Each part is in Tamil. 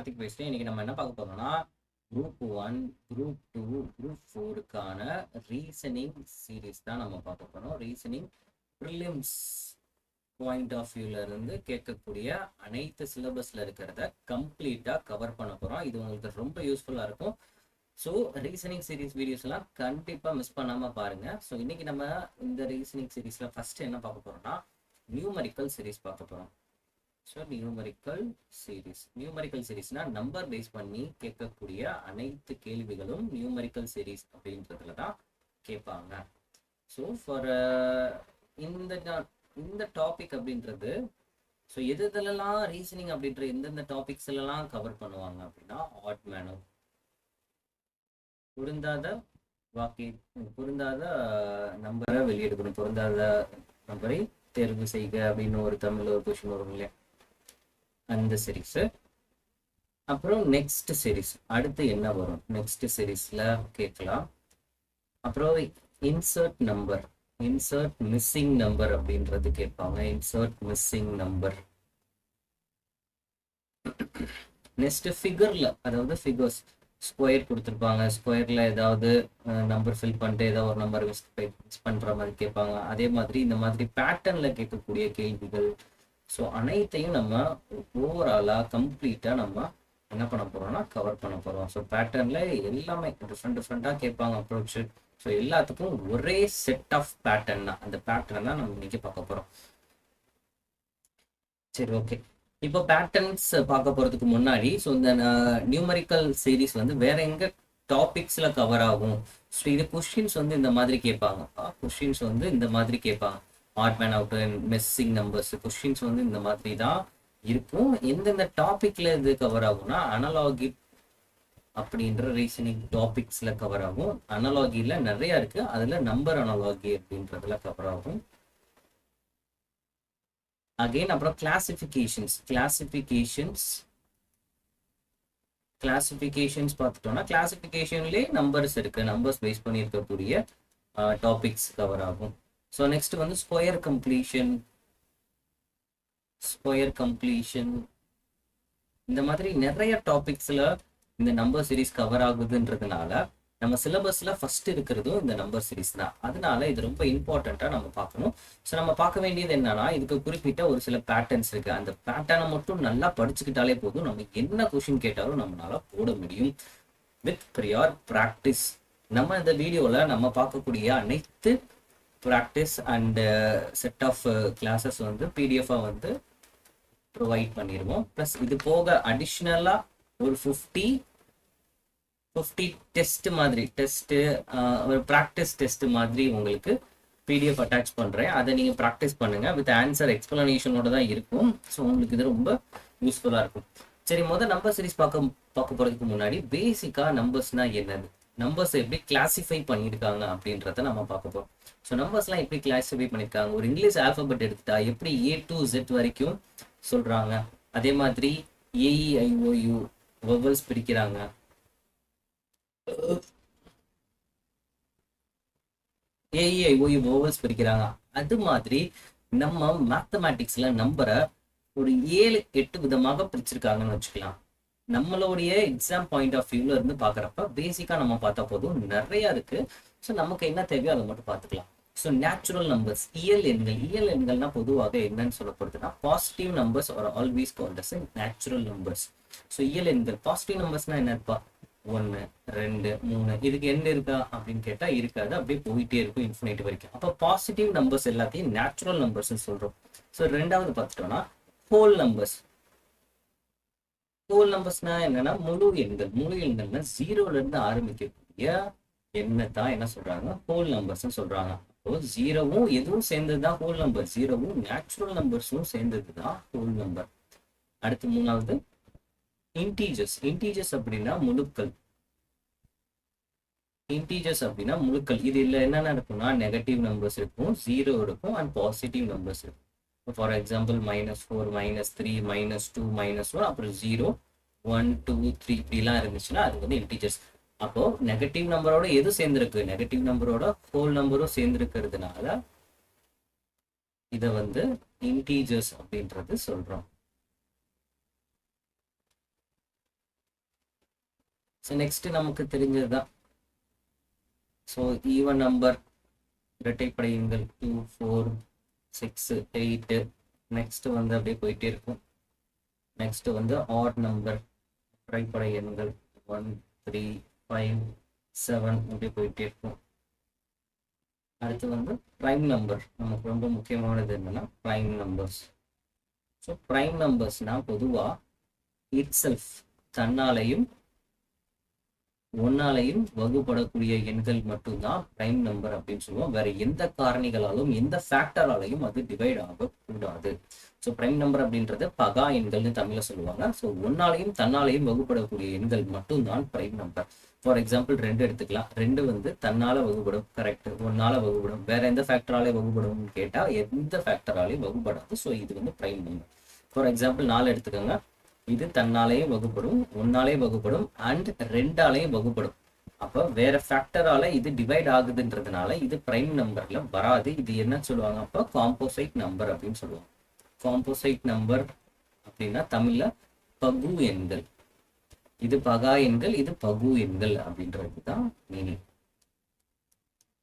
டாபிக் வைஸ்ல இன்னைக்கு நம்ம என்ன பார்க்க போறோம்னா குரூப் 1, குரூப் 2, குரூப் 4க்கான ரீசனிங் சீரீஸ் தான் நம்ம பார்க்க போறோம். ரீசனிங் ப்ரிலிம்ஸ் பாயிண்ட் ஆஃப் வியூல இருந்து கேட்கக்கூடிய அனைத்து சிலபஸ்ல இருக்கிறத கம்ப்ளீட்டா கவர் பண்ண போறோம். இது உங்களுக்கு ரொம்ப யூஸ்ஃபுல்லா இருக்கும். ஸோ ரீசனிங் சீரீஸ் வீடியோஸ் எல்லாம் கண்டிப்பா மிஸ் பண்ணாம பாருங்க. ஸோ இன்னைக்கு நம்ம இந்த ரீசனிங் சீரீஸ்ல ஃபர்ஸ்ட் என்ன பார்க்க போறோம்னா நியூமரிக்கல் சீரீஸ் பார்க்க போறோம். ஸோ நியூமரிக்கல் சீரீஸ்னா நம்பர் பேஸ் பண்ணி கேட்கக்கூடிய அனைத்து கேள்விகளும் நியூமரிக்கல் சீரீஸ் அப்படின்றதுல தான் கேட்பாங்க. ஸோ ஃபார் இந்த டாபிக் அப்படின்றது ஸோ எதுலலாம் ரீசனிங் அப்படின்ற எந்தெந்த டாபிக்ஸ் எல்லாம் கவர் பண்ணுவாங்க அப்படின்னா ஆட் மேனர், பொருந்தாத நம்பரை வெளியெடுக்கணும், பொருந்தாத நம்பரை தேர்வு செய்க அப்படின்னு ஒரு தமிழ்ல ஒரு கொஸ்டின் வரும் இல்லையா, அந்த சீரீஸ். அப்புறம் நெக்ஸ்ட் சீரீஸ் அடுத்து என்ன வரும் நெக்ஸ்ட் சீரீஸ்ல கேட்கலாம். அப்புறம் இன்சர்ட் மிஸ்ஸிங் நம்பர் அப்படின்றது கேட்பாங்க. Insert missing number. நெக்ஸ்ட் ஃபிகர்ல, அதாவது ஃபிகர்ஸ் ஸ்கொயர் கொடுத்துருப்பாங்க, ஸ்கொயர்ல ஏதாவது நம்பர் ஃபில் பண்ணிட்டு ஏதாவது ஒரு நம்பர் மிஸ் பண்ற மாதிரி கேட்பாங்க. அதே மாதிரி இந்த மாதிரி பேட்டர்ன்ல கேட்கக்கூடிய கேள்விகள், ஸோ அனைத்தையும் நம்ம ஓவராலா கம்ப்ளீட்டா நம்ம என்ன பண்ண போறோம்னா கவர் பண்ண போறோம். ஸோ பேட்டர்ன்ல எல்லாமே டிஃப்ரெண்டா கேட்பாங்க அப்ரோச். ஸோ எல்லாத்துக்கும் ஒரே செட் ஆஃப் பேட்டர்ன் தான், அந்த பேட்டர்ன் தான் நம்ம இன்னைக்கு பார்க்க போறோம். சரி, ஓகே. இப்போ பேட்டர்ன்ஸ் பார்க்க போறதுக்கு முன்னாடி ஸோ இந்த நியூமரிக்கல் சீரீஸ் வந்து வேற எங்க டாபிக்ஸ்ல கவர் ஆகும். ஸோ இது கொஸ்டின்ஸ் வந்து இந்த மாதிரி கேட்பாங்க. Odd man out, missing numbers questions வந்து இந்த மாதிரி தான் இருக்கும். எந்தெந்த டாபிக்ல இது கவர் ஆகும்னா அனலாகி அப்படின்ற ரீசனிங் டாபிக்ஸ்ல கவர் ஆகும். அனலாகில நிறைய இருக்கு, அதுல நம்பர் அனலாகி அப்படின்றதுல கவர் ஆகும். அகைன் அப்புறம் கிளாசிஃபிகேஷன்ஸ் பார்த்துட்டோம்னா கிளாசிஃபிகேஷன்லேயே நம்பர்ஸ் இருக்கு, நம்பர்ஸ் பேஸ் பண்ணி இருக்கக்கூடிய டாபிக்ஸ் கவர் ஆகும். ஸோ நெக்ஸ்ட் வந்து ஸ்கொயர் கம்ப்ளீஷன் இந்த மாதிரி நிறைய டாபிக்ஸ்ல இந்த நம்பர் சீரீஸ் கவர் ஆகுதுன்றதுனால நம்ம சிலபஸ்ல ஃபர்ஸ்ட் இருக்கிறதும் இந்த நம்பர் சீரீஸ் தான். அதனால இது ரொம்ப இம்பார்ட்டண்டா நம்ம பார்க்கணும். ஸோ நம்ம பார்க்க வேண்டியது என்னன்னா இதுக்கு குறிப்பிட்ட ஒரு சில பேட்டர்ன்ஸ் இருக்கு. அந்த பேட்டர்னை மட்டும் நல்லா படிச்சுக்கிட்டாலே போதும், நம்ம என்ன கொஸ்டின் கேட்டாலும் நம்மளால போட முடியும் வித் ப்ரியார் ப்ராக்டிஸ். நம்ம இந்த வீடியோல நம்ம பார்க்கக்கூடிய அனைத்து practice and set of classes வந்து பிடிஎஃபா வந்து ப்ரொவைட் பண்ணிடுவோம். ப்ளஸ் இது போக அடிஷ்னலா ஒரு 50 டெஸ்ட் மாதிரி ஒரு ப்ராக்டிஸ் டெஸ்ட் மாதிரி உங்களுக்கு பிடிஎஃப் அட்டாச் பண்றேன். அதை நீங்க ப்ராக்டிஸ் பண்ணுங்க, வித் ஆன்சர் எக்ஸ்பிளனேஷனோட தான் இருக்கும். ஸோ உங்களுக்கு இது ரொம்ப யூஸ்ஃபுல்லா இருக்கும். சரி, முதல் நம்பர் சீரிஸ் பார்க்க போறதுக்கு முன்னாடி பேசிக்கா நம்பர்ஸ்னா என்னது, நம்பர்ஸ் எப்படி கிளாசிஃபை பண்ணியிருக்காங்க அப்படின்றத நம்ம பார்க்க போறோம். ஸோ நம்பர்ஸ்லாம் எப்படி கிளாசிஃபை பண்ணியிருக்காங்க, ஒரு இங்கிலீஷ் ஆல்பபெட் எடுத்துட்டா எப்படி A to Z வரைக்கும் சொல்றாங்க, அதே மாதிரி AEIOU வவல்ஸ் பிரிக்கிறாங்க, அது மாதிரி நம்ம மேத்தமேட்டிக்ஸ்ல நம்பரை ஒரு 7-8 விதமாக பிரிச்சிருக்காங்கன்னு வச்சுக்கலாம். நம்மளுடைய எக்ஸாம் பாயிண்ட் ஆஃப் வியூல இருந்து பாக்குறப்ப பேசிக்கா நம்ம பார்த்தா போதும், நிறைய இருக்கு. ஸோ நமக்கு என்ன தேவையோ அதை மட்டும் பார்த்துக்கலாம். ஸோ நேச்சுரல் நம்பர்ஸ், இயல் எண்கள்னா பொதுவாக என்னன்னு சொல்லப்படுதுன்னா positive numbers are always called as natural numbers. So இயல் எண்கள் பாசிட்டிவ் நம்பர்ஸ்னா என்னப்பா, 1, 2, 3 இதுக்கு எண்ட் இருக்கா அப்படின்னு கேட்டா இருக்காது, அப்படியே போயிட்டே இருக்கும் இன்ஃபினிட்டி வரைக்கும். அப்போ பாசிட்டிவ் நம்பர்ஸ் எல்லாத்தையும் நேச்சுரல் நம்பர்ஸ் சொல்றோம். ஸோ ரெண்டாவது பார்த்துட்டோம்னா ஹோல் நம்பர்ஸ்னா என்னன்னா முழு எண்கள்னா 0ல இருந்து ஆரம்பிக்கக்கூடிய எண்ணை தான் என்ன சொல்றாங்க, ஹோல் நம்பர்ஸ் சொல்றாங்க. அப்போ 0வும் எதுவும் சேர்ந்ததுதான் ஹோல் நம்பர், 0வும் நேச்சுரல் நம்பர்ஸும் சேர்ந்ததுதான் ஹோல் நம்பர். அடுத்து மூணாவது இன்டீஜர்ஸ் அப்படின்னா முழுக்கள். இது இல்ல என்னென்ன இருக்கும்னா நெகட்டிவ் நம்பர்ஸ் இருக்கும், 0 இருக்கும் அண்ட் பாசிட்டிவ் நம்பர்ஸ் இருக்கும். ஃபார் எக்ஸாம்பிள் -4, -3, -2, -1 அப்புறம் 0, 1, 2, 3 இப்படிலாம் இருந்துச்சுன்னா அது வந்து இன்டீஜர்ஸ். அப்போ நெகட்டிவ் நம்பரோட எது சேர்ந்திருக்கு, நெகட்டிவ் நம்பரோட ஹோல் நம்பரும் சேர்ந்திருக்கிறதுனால இதை வந்து இன்டீஜர்ஸ் அப்படின்றது சொல்றோம். ஸோ நெக்ஸ்ட் நமக்கு தெரிஞ்சது தான். ஸோ ஈவன் நம்பர் இரட்டைப்படை எண்கள் 2, 4, 6, 8. நெக்ஸ்ட் வந்து அப்படியே போயிட்டே இருக்கும். நெக்ஸ்ட் வந்து ஆட் நம்பர் இரட்டைப்படை எண்கள் 1, 3, 5, 7 அப்படியே போயிட்டே இருக்கும். அடுத்து வந்து ப்ரைம் நம்பர். நமக்கு ரொம்ப முக்கியமானது என்னன்னா ப்ரைம் நம்பர்ஸ். ஸோ ப்ரைம் நம்பர்ஸ்னா பொதுவாக இட்செல்ஃப் தன்னாலையும் ஒன்னாலையும் வகுப்படக்கூடிய எண்கள் மட்டும்தான் பிரைம் நம்பர் அப்படின்னு சொல்லுவோம். வேற எந்த காரணிகளாலும் எந்த ஃபேக்டராலையும் அது டிவைட் ஆகக்கூடாது. ஸோ பிரைம் நம்பர் அப்படின்றது பகா எண்கள்னு தமிழ்ல சொல்லுவாங்க. ஸோ ஒன்னாலையும் தன்னாலையும் வகுப்படக்கூடிய எண்கள் மட்டும்தான் பிரைம் நம்பர். ஃபார் எக்ஸாம்பிள் 2 எடுத்துக்கலாம். 2 வந்து தன்னால வகுப்படும், கரெக்ட். ஒன்னால வகுப்படும். வேற எந்த ஃபேக்டராலே வகுப்படும் கேட்டா எந்த ஃபேக்டராலையும் வகுப்படாது. ஸோ இது வந்து பிரைம் நம்பர். ஃபார் எக்ஸாம்பிள் 4 எடுத்துக்கோங்க. இது தன்னாலேயும் வகுப்படும், ஒன்னாலே வகுப்படும் அண்ட் 2ஆலையும் வகுப்படும். அப்போ வேற ஃபேக்டரால இது டிவைட் ஆகுதுன்றதுனால இது பிரைம் நம்பர்ல வராது. இது என்ன சொல்லுவாங்க அப்போ காம்போசைட் நம்பர் அப்படின்னு சொல்லுவாங்க. காம்போசைட் நம்பர் அப்படின்னா தமிழ்ல பகு எண்கள். இது பகா எண்கள், இது பகு எண்கள் அப்படின்றது தான் மீனிங்.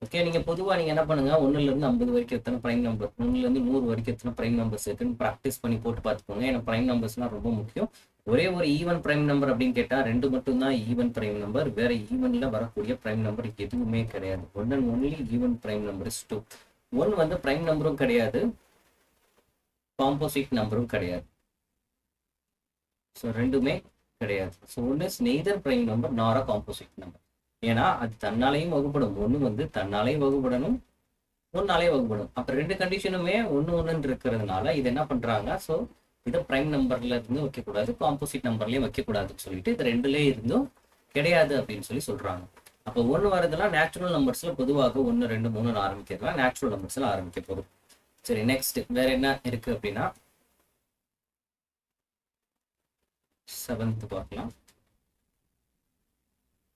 ஓகே, நீங்க பொதுவா நீங்க என்ன பண்ணுங்க, 1ல இருந்து 50 வரைக்கும் எத்தனை பிரைம் நம்பர், 1ல இருந்து 100 வரைக்கும் எத்தனை பிரைம் நம்பர்ஸ் இருக்குன்னு ப்ராக்டிஸ் பண்ணி போட்டு பார்த்துக்கோங்க. ஏன்னா பிரைம் நம்பர்ஸ்லாம் ரொம்ப முக்கியம். ஒரே ஒரு ஈவன் பிரைம் நம்பர் அப்படின்னு கேட்டா 2 மட்டும் தான் ஈவன் பிரைம் நம்பர். வேற ஈவன்ல வரக்கூடிய பிரைம் நம்பர் எதுவுமே கிடையாது. One and only even prime number is 2. 1 வந்து பிரைம் நம்பரும் கிடையாது, காம்போசிட் நம்பரும் கிடையாது. ஸோ ரெண்டுமே கிடையாது. So one is neither prime number நார் அ காம்போசிட் நம்பர். ஏன்னா அது தன்னாலையும் வகுப்படும். 1 வந்து தன்னாலையும் வகுப்படணும், ஒன்னாலே வகுப்படும். அப்ப 2 கண்டிஷனுமே 1 இருக்கிறதுனால இது என்ன பண்றாங்க, ஸோ இதை பிரைம் நம்பர்ல இருந்து வைக்கக்கூடாது, காம்போசிட் நம்பர்லயும் வைக்கக்கூடாதுன்னு சொல்லிட்டு இது 2லயே இருந்தும் கிடையாது அப்படின்னு சொல்றாங்க. அப்போ 1 வரதெல்லாம் நேச்சுரல் நம்பர்ஸ்ல பொதுவாக 1, 2, 3 ஆரம்பிக்கிறதுலாம் நேச்சுரல் நம்பர்ஸ்ல ஆரம்பிக்க போதும். சரி, நெக்ஸ்ட் வேற என்ன இருக்கு அப்படின்னா 7th பார்க்கலாம்.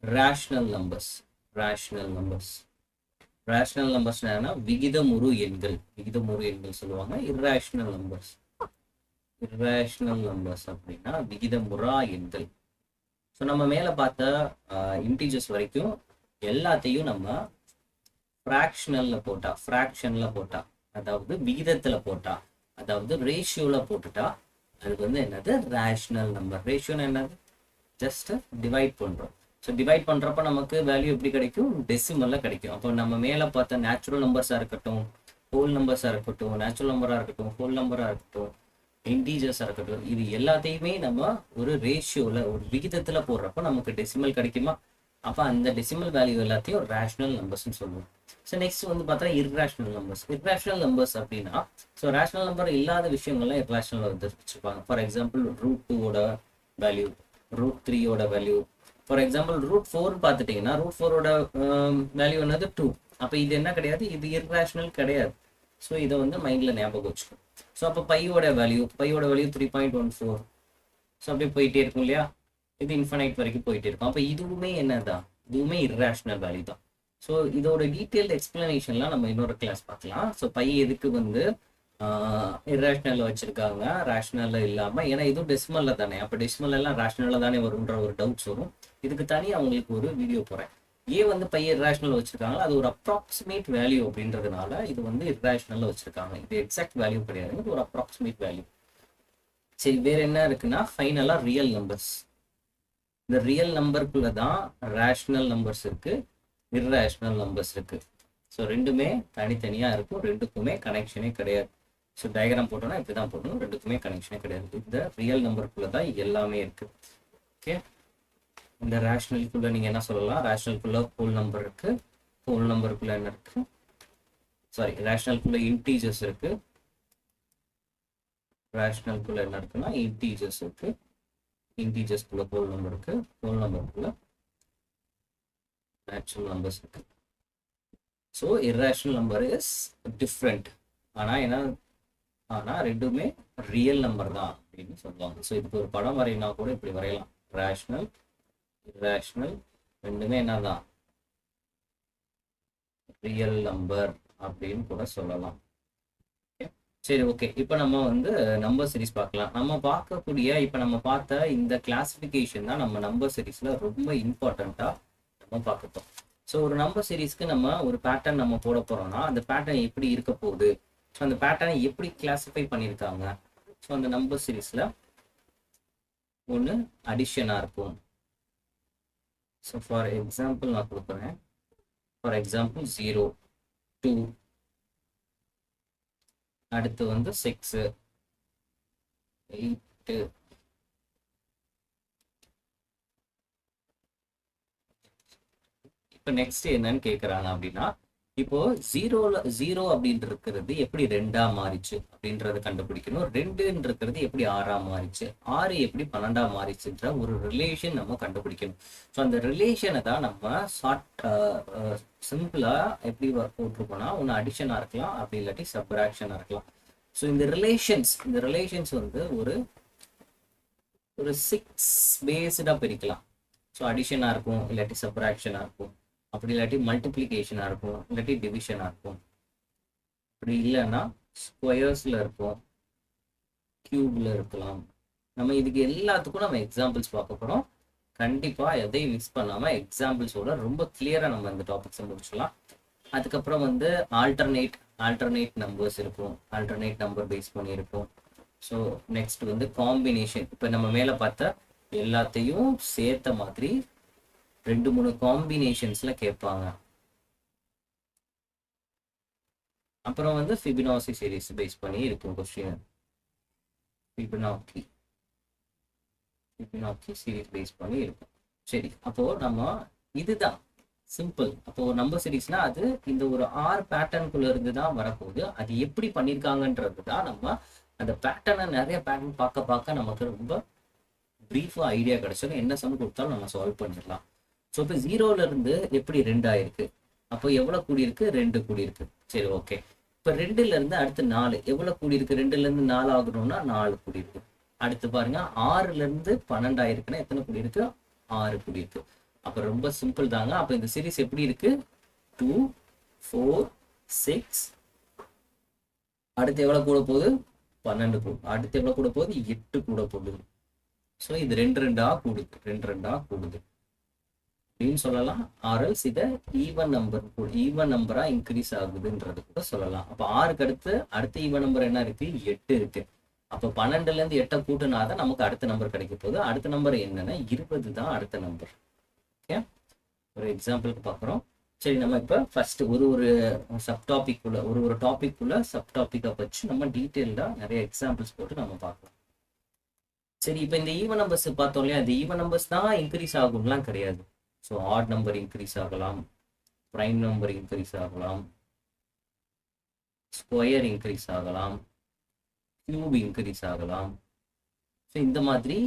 Rational numbers. Rational numbers rational numbers என்னன்னா விகிதமுறு எண்கள். விகிதமுறு எண்கள் சொல்லுவாங்க. Irrational numbers. இர்ரேஷனல் நம்பர்ஸ் அப்படின்னா விகிதமுறா எண்கள். ஸோ நம்ம மேல பார்த்த இன்டீஜர்ஸ் வரைக்கும் எல்லாத்தையும் நம்ம ஃப்ராக்ஷனல்ல போட்டா, ஃப்ராக்ஷன்ல போட்டா, அதாவது விகிதத்துல போட்டா, அதாவது ரேஷியோல போட்டுட்டா அது வந்து என்னது, ரேஷனல் நம்பர். ரேஷியோன்னு என்னது, ஜஸ்ட் டிவைட் பண்றோம். ஸோ டிவைட் பண்றப்ப நமக்கு வேல்யூ எப்படி கிடைக்கும், டெசிமல்ல கிடைக்கும். அப்போ நம்ம மேல பார்த்த நேச்சுரல் நம்பர்ஸா இருக்கட்டும், ஹோல் நம்பர்ஸா இருக்கட்டும், நேச்சுரல் நம்பரா இருக்கட்டும், ஹோல் நம்பரா இருக்கட்டும், இன்டீஜர்ஸா இருக்கட்டும், இது எல்லாத்தையுமே நம்ம ஒரு ரேஷியோல, ஒரு விகிதத்துல போடுறப்ப நமக்கு டெசிமல் கிடைக்குமா. அப்ப அந்த டெசிமல் வேல்யூ எல்லாத்தையும் ரேஷனல் நம்பர்ஸ்னு சொல்லுவோம். ஸோ நெக்ஸ்ட் வந்து பார்த்தா இர்ரேஷனல் நம்பர்ஸ். இர்ரேஷனல் நம்பர்ஸ் அப்படின்னா ஸோ ரேஷனல் நம்பர் இல்லாத விஷயங்கள்லாம் இர்ரேஷனல் வந்து வச்சிருப்பாங்க. For example √2 value, √3 value. For example √4 பார்த்துட்டீங்கன்னா √4 வேல்யூ என்னது 2. அப்போ இது என்ன கிடையாது, இது இர்ரேஷனல் கிடையாது. ஸோ இதை வந்து மைண்ட்ல ஞாபகம் வச்சுக்கணும். ஸோ அப்போ பையோட வேல்யூ 3.14. ஸோ அப்படியே போயிட்டே இருக்கும் இல்லையா, இது இன்ஃபனைட் வரைக்கும் போயிட்டே இருக்கும். அப்போ இதுவுமே என்னதான், இதுவுமே இர்ரேஷனல் வேல்யூ தான். ஸோ இதோட டீட்டெயில்டு எக்ஸ்பிளனேஷன்லாம் நம்ம இன்னொரு கிளாஸ் பார்க்கலாம். ஸோ பை எதுக்கு வந்து இர்ரேஷனல் வச்சிருக்காங்க, ரேஷனல்ல இல்லாம, ஏன்னா இதுவும் டெசிமல்ல தானே. அப்போ டெசிமல் எல்லாம் ரேஷனல்ல தானே வரும்ன்ற ஒரு டவுட்ஸ் வரும். இதுக்கு தனியாக அவங்களுக்கு ஒரு வீடியோ போறேன். ஏன் வந்து பை இர்ரேஷனல் வச்சிருக்காங்க, அது ஒரு அப்ராக்சிமேட் வேல்யூ அப்படின்றதுனால இது வந்து இர்ரேஷனல்ல வச்சிருக்காங்க. இது எக்ஸாக்ட் வேல்யூ கிடையாது, இது ஒரு அப்ராக்சிமேட் வேல்யூ. சரி, வேற என்ன இருக்குன்னா ஃபைனலா ரியல் நம்பர்ஸ். இந்த ரியல் நம்பருக்குள்ள தான் ரேஷனல் நம்பர்ஸ் இருக்கு, இர்ரேஷனல் நம்பர்ஸ் இருக்கு. ஸோ ரெண்டுமே தனித்தனியா இருக்கும், ரெண்டுக்குமே கனெக்ஷனே கிடையாது. ஸோ டயக்ராம் போட்டோம்னா இப்படிதான் போடணும், ரெண்டுக்குமே கனெக்ஷனே கிடையாது. இந்த ரியல் நம்பருக்குள்ள தான் எல்லாமே இருக்கு. ஓகே, இந்த ரேஷனலுக்குள்ள நீங்க என்ன சொல்லலாம், ரேஷனலுக்குள்ள ஹோல் நம்பர் இருக்கு, ஹோல் நம்பருக்குள்ள என்ன இருக்கு, சாரி ரேஷனலுக்குள்ள இன்டீஜர்ஸ் இருக்கு, ரேஷனலுக்குள்ள என்ன இருக்குன்னா இன்டீஜர்ஸ் இருக்கு, இன்டீஜர்ஸ்க்குள்ள ஹோல் நம்பர் இருக்கு, ஹோல் நம்பருக்குள்ள நேச்சுரல் நம்பர்ஸ் இருக்கு. So irrational number is different. ஆனா ரெண்டுமே ரியல் நம்பர் தான் அப்படின்னு சொல்லுவாங்க. ஸோ இதுக்கு ஒரு படம் வரையினா கூட இப்படி வரையலாம். ரேஷனல், இர்ரேஷனல் ரெண்டுமே என்னதான் ரியல் நம்பர் அப்படின்னு கூட சொல்லலாம். சரி, ஓகே. இப்போ நம்ம வந்து நம்பர் சீரிஸ் பார்க்கலாம். நம்ம பார்க்கக்கூடிய இப்போ நம்ம பார்த்த இந்த கிளாசிஃபிகேஷன் தான் நம்ம நம்பர் சீரிஸ்ல ரொம்ப இம்பார்ட்டண்ட்டா நம்ம பார்க்க. ஸோ ஒரு நம்பர் சீரிஸ்க்கு நம்ம ஒரு பேட்டர்ன் நம்ம போட போறோம்னா அந்த பேட்டர்ன் எப்படி இருக்க போகுது, ஸோ அந்த பேட்டர்னை எப்படி கிளாஸிஃபை பண்ணியிருக்காங்க. ஸோ அந்த நம்பர் சீரிஸ்ல ஒன்று அடிஷனாக இருக்கும். ஸோ ஃபார் எக்ஸாம்பிள் நான் கொடுக்குறேன். ஃபார் எக்ஸாம்பிள் 0, 2, அடுத்து வந்து 6, 8, இப்போ நெக்ஸ்ட் என்னன்னு கேட்குறாங்க அப்படின்னா, இப்போ ஜீரோ அப்படின்னு இருக்கிறது எப்படி ரெண்டா மாறிச்சு அப்படின்றத கண்டுபிடிக்கணும். ரெண்டுன்னு இருக்கிறது எப்படி ஆறா மாறிச்சு, ஆறு எப்படி 12ஆ மாறிச்சுன்ற ஒரு ரிலேஷன் நம்ம கண்டுபிடிக்கணும். ஸோ அந்த ரிலேஷனை தான் நம்ம சிம்பிளா எப்படி போட்டிருக்கோம்னா, ஒன்று அடிஷனா இருக்கலாம், அப்படி இல்லாட்டி சப்ராக்ஷனா இருக்கலாம். ஸோ இந்த ரிலேஷன்ஸ் வந்து ஒரு ஒரு 6 பேஸ்டா பிரிக்கலாம். ஸோ அடிஷனா இருக்கும், இல்லாட்டி சப்ராக்ஷனா இருக்கும், அப்படி இல்லாட்டி மல்டிப்ளிகேஷனா இருக்கும், இல்லாட்டி டிவிஷனா இருக்கும், அப்படி இல்லைன்னா ஸ்கொயர்ஸ்ல இருக்கும், கியூப்ல இருக்கலாம். நம்ம இதுக்கு எல்லாத்துக்கும் நம்ம எக்ஸாம்பிள்ஸ் பார்க்க போறோம். கண்டிப்பா எதையும் மிஸ் பண்ணாம எக்ஸாம்பிள்ஸோட ரொம்ப கிளியரா நம்ம இந்த டாபிக்ஸை முடிச்சலாம். அதுக்கப்புறம் வந்து ஆல்டர்னேட் நம்பர்ஸ் இருக்கும், ஆல்டர்னேட் நம்பர் பேஸ் பண்ணி இருக்கும். ஸோ நெக்ஸ்ட் வந்து காம்பினேஷன். இப்போ நம்ம மேலே பார்த்த எல்லாத்தையும் சேர்த்த மாதிரி 2-3 காம்பினேஷன்ஸ்ல கேட்பாங்க. அப்புறம் வந்து ஃபிபனாசி சீரிஸ் பேஸ் பண்ணி இருக்கும் கொஸ்டின். ஃபிபனாக்கி சீரிஸ் பேஸ் பண்ணி இருக்கும். சரி, அப்போ நம்ம இதுதான் சிம்பிள். அப்போ ஒரு நம்பர் சீரிஸ்னா அது இந்த ஒரு ஆர் பேட்டர்னுக்குள்ள இருந்து தான் வரப்போகுது. அது எப்படி பண்ணியிருக்காங்கன்றது தான் நம்ம அந்த பேட்டர்னை நிறைய பேட்டர்ன் பார்க்க நமக்கு ரொம்ப ப்ரீஃபா ஐடியா கிடைச்சிடும். என்ன சம் கொடுத்தாலும் நம்ம சால்வ் பண்ணிடலாம். ஸோ இப்போ 0ல இருந்து எப்படி 2 ஆயிருக்கு, அப்போ எவ்வளவு கூடியிருக்கு, 2 கூடியிருக்கு. சரி, ஓகே. இப்போ 2ல இருந்து அடுத்து 4 எவ்வளவு கூடியிருக்கு, 2ல இருந்து 4 ஆகணும்னா 4 கூடியிருக்கு. அடுத்து பாருங்க 6ல இருந்து 12 ஆயிருக்குன்னா எத்தனை கூடியிருக்கு, 6 கூடியிருக்கு. அப்ப ரொம்ப சிம்பிள் தாங்க. அப்ப இந்த சீரிஸ் எப்படி இருக்கு, 2, 4, 6, அடுத்து எவ்வளவு கூட போகுது, 12 கூடும். அடுத்து எவ்வளவு கூட போகுது, 8 கூட போகுது. ஸோ இது 2 2 கூடுது அப்படின்னு சொல்லலாம். ஆர்எல்ஸ் இதை ஈவன் நம்பரா இன்க்ரீஸ் ஆகுதுன்றது கூட சொல்லலாம். அப்ப 6க்கு அடுத்த ஈவன் நம்பர் என்ன இருக்கு, 8 இருக்கு. அப்போ 12ல இருந்து 8 கூட்டினா தான் நமக்கு அடுத்த நம்பர் கிடைக்க போகுது. அடுத்த நம்பர் என்னன்னா 20 தான் அடுத்த நம்பர். ஓகே, ஒரு எக்ஸாம்பிளுக்கு பார்க்குறோம். சரி, நம்ம இப்போ ஃபர்ஸ்ட் ஒரு சப்டாபிக்குள்ள ஒரு டாபிக்குள்ள சப்டாபிக்கை வச்சு நம்ம டீட்டெயில்டாக நிறைய எக்ஸாம்பிள்ஸ் போட்டு நம்ம பார்க்கலாம். சரி, இப்போ இந்த ஈவன் நம்பர்ஸ் பார்த்தோம் இல்லையா, இந்த ஈவன் நம்பர்ஸ் தான் இன்க்ரீஸ் ஆகும்லாம் கிடையாது. ஸோ ஆட் நம்பர் இன்க்ரீஸ் ஆகலாம், ப்ரைம் நம்பர் இன்க்ரீஸ் ஆகலாம், ஸ்கொயர் இன்க்ரீஸ் ஆகலாம், கியூப் இன்க்ரீஸ் ஆகலாம். ஸோ இந்த மாதிரி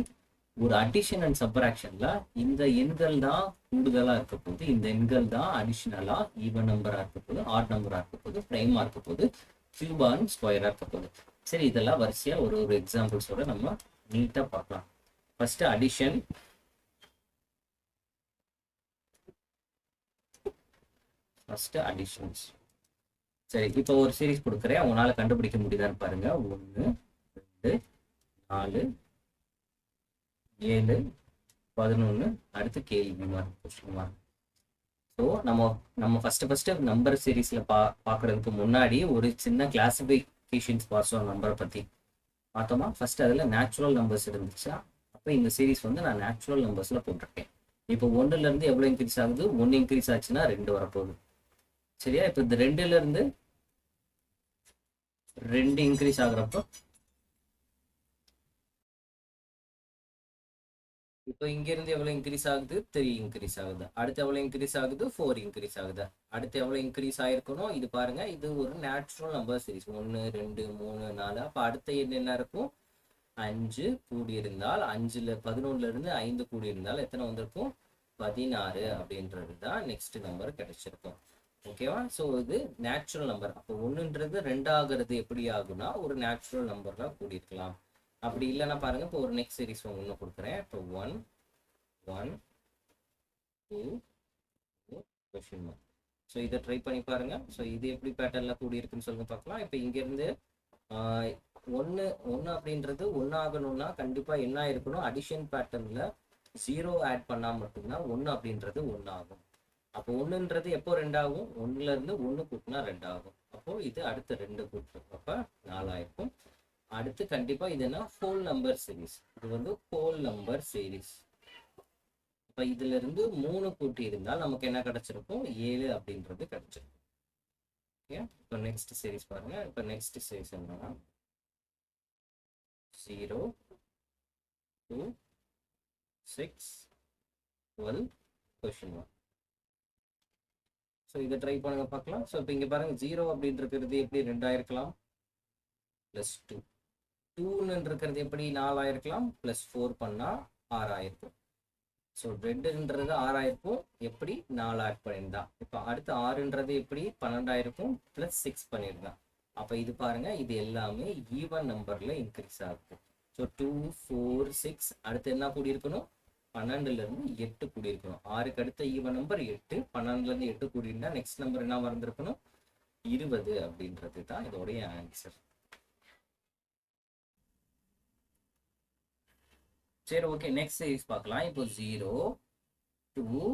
ஒரு அடிஷன் அண்ட் சப்ராக்ஷன்ல இந்த எண்கள் தான் கூடுதலா இருக்க போகுது, இந்த எண்கள் தான் அடிஷனலா ஈவன் நம்பரா இருக்க போகுது, ஆட் நம்பரா இருக்க போகுது, பிரைமா இருக்க போகுது, கியூபா ஸ்கொயரா இருக்க போகுது. சரி, இதெல்லாம் வரிசையா ஒரு எக்ஸாம்பிள்ஸோட நம்ம நீட்டா பார்க்கலாம். First addition. சரி, இப்போ ஒரு சீரிஸ் கொடுக்குறேன், உங்களால கண்டுபிடிக்க முடியுதான்னு பாருங்க. 1, 2, 4, 7, 11, அடுத்து கேள்வி மார்க், கொஸ்டின் மார்க். ஸோ நம்ம ஃபர்ஸ்ட் நம்பர் சீரீஸ்ல பார்க்கறதுக்கு முன்னாடி ஒரு சின்ன கிளாசிஃபிகேஷன்ஸ் பார்த்தோம். நம்பரை பத்தி பார்த்தோமா, ஃபர்ஸ்ட் அதில் நேச்சுரல் நம்பர்ஸ் இருந்துச்சா, அப்போ இந்த சீரீஸ் வந்து நான் நேச்சுரல் நம்பர்ஸ்ல போட்டிருக்கேன். இப்போ 1ல இருந்து எவ்வளோ இன்க்ரீஸ் ஆகுது, 1 இன்க்ரீஸ் ஆச்சுன்னா 2 வரப்போகுது. சரியா, இப்போ இந்த 2ல இருந்து 2 இன்க்ரீஸ் ஆகுறப்போ இப்போ இங்க இருந்து எவ்வளவு இன்க்ரீஸ் ஆகுது, 3 இன்க்ரீஸ் ஆகுது. அடுத்து எவ்வளவு இன்க்ரீஸ் ஆகுது, 4 இன்க்ரீஸ் ஆகுது. அடுத்து எவ்வளவு இன்க்ரீஸ் ஆயிருக்கணும், இது பாருங்க, இது ஒரு நேச்சுரல் நம்பர் சீரிஸ். 1, 2, 3, 4. அப்ப அடுத்த எண் என்ன இருக்கும், 5 கூடி இருந்தால் 11ல இருந்து 5 கூடி இருந்தால் எத்தனை வந்திருக்கும், 16 அப்படின்றது தான் நெக்ஸ்ட் நம்பர் கிடைச்சிருக்கும். ஓகேவா. ஸோ இது நேச்சுரல் நம்பர். அப்போ 1ன்றது 2 ஆகுறது எப்படி ஆகுனா ஒரு நேச்சுரல் நம்பர்ல கூடியிருக்கலாம். அப்படி இல்லைன்னா பாருங்க, இப்போ ஒரு நெக்ஸ்ட் சீரிஸ் ஒன்று கொடுக்குறேன். இப்போ 1, 1, 2, கொஸ்டின் மார்க். ஸோ இதை ட்ரை பண்ணி பாருங்க. ஸோ இது எப்படி பேட்டர்ல கூடி இருக்குன்னு சொல்லுங்க பார்க்கலாம். இப்போ இங்கேருந்து ஒன்று ஒன்று அப்படின்றது ஒன்று ஆகணும்னா கண்டிப்பாக என்ன இருக்கணும், அடிஷன் பேட்டர்னில் 0 ஆட் பண்ணால் மட்டும்தான் 1 அப்படின்றது 1 ஆகும். அப்போ 1ன்றது எப்போ 2 ஆகும், 1லேருந்து 1 கூட்டினா 2 ஆகும். அப்போ இது அடுத்த 2 கூட்டும், அப்போ 4 ஆயிருக்கும். அடுத்து கண்டிப்பாக இது என்ன, ஹோல் நம்பர் சீரீஸ். இது வந்து ஹோல் நம்பர் சீரீஸ். இப்போ இதுல இருந்து 3 கூட்டி இருந்தால் நமக்கு என்ன கிடைச்சிருக்கும், 7 அப்படின்றது கிடைச்சிருக்கும். ஓகே, இப்போ நெக்ஸ்ட் சீரீஸ் பாருங்க. இப்போ நெக்ஸ்ட் சீரீஸ் என்னன்னா 0 2 6 12 கொஸ்டின் 1. ஸோ இதை ட்ரை பண்ணுங்க பார்க்கலாம். ஸோ இப்போ இங்கே பாருங்க 0 அப்படின்னு இருக்கிறது எப்படி 2 ஆயிருக்கலாம் ப்ளஸ் 2, 2ன்னு இருக்கிறது எப்படி 4 ஆயிருக்கலாம் ப்ளஸ் 4 பண்ணால் 6 ஆயிருக்கும். ஸோ ரெண்டுன்றது 6 ஆயிருக்கும், எப்படி 4 ஆட் பண்ணியிருந்தான். இப்போ அடுத்து 6ன்றது எப்படி 12 ஆயிருக்கும் ப்ளஸ் 6 பண்ணியிருந்தான். அப்போ இது பாருங்க, இது எல்லாமே ஈவன் நம்பரில் இன்க்ரீஸ் ஆகுது. ஸோ 2 4 6 அடுத்து என்ன கூடியிருக்கணும், 12லேருந்து 8 கூடியிருக்கணும். 6க்கு அடுத்த ஈவன் நம்பர் 8, 12லேருந்து 8 கூடியிருந்தா நெக்ஸ்ட் நம்பர் என்ன மறந்துருக்கணும், 20 அப்படின்றது தான் இதோடைய ஆன்சர். சரி, ஓகே, நெக்ஸ்ட் சீரிஸ் பார்க்கலாம். இப்போ 0 2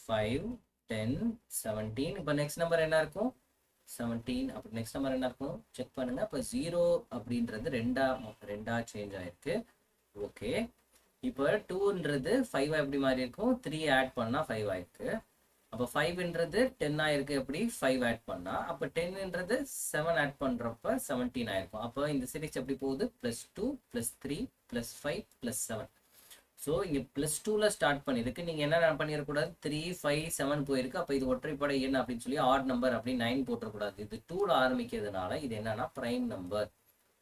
5 10 17. இப்போ நெக்ஸ்ட் நம்பர் என்ன இருக்கும், 17. அப்போ நெக்ஸ்ட் நம்பர் என்ன இருக்கும் செக் பண்ணுங்க. இப்போ 0 அப்படின்றது ரெண்டா சேஞ்ச் ஆயிருக்கு. ஓகே, இப்போ 2ன்றது 5 எப்படி மாறி இருக்கும், 3 ஆட் பண்ணா 5 ஆயிருக்கு. அப்போ 5ன்றது 10 ஆயிருக்கு, எப்படி 5 ஆட் பண்ணா. அப்போ 10ன்றது 7 ஆட் பண்றப்ப 17 ஆயிருக்கும். அப்போ இந்த சீரிஸ் எப்படி போகுது, +2 +3 +5 +7. ஸோ இங்கே +2ல ஸ்டார்ட் பண்ணியிருக்கு. நீங்கள் என்ன பண்ணிடக்கூடாது, 3 5 7 போயிருக்கு. அப்போ இது ஒற்றைப்படை எண் அப்படின்னு சொல்லி ஆட் நம்பர் அப்படி 9 போட்டுறக்கூடாது. இது 2ல ஆரம்பிக்கிறதுனால இது என்னன்னா பிரைம் நம்பர்.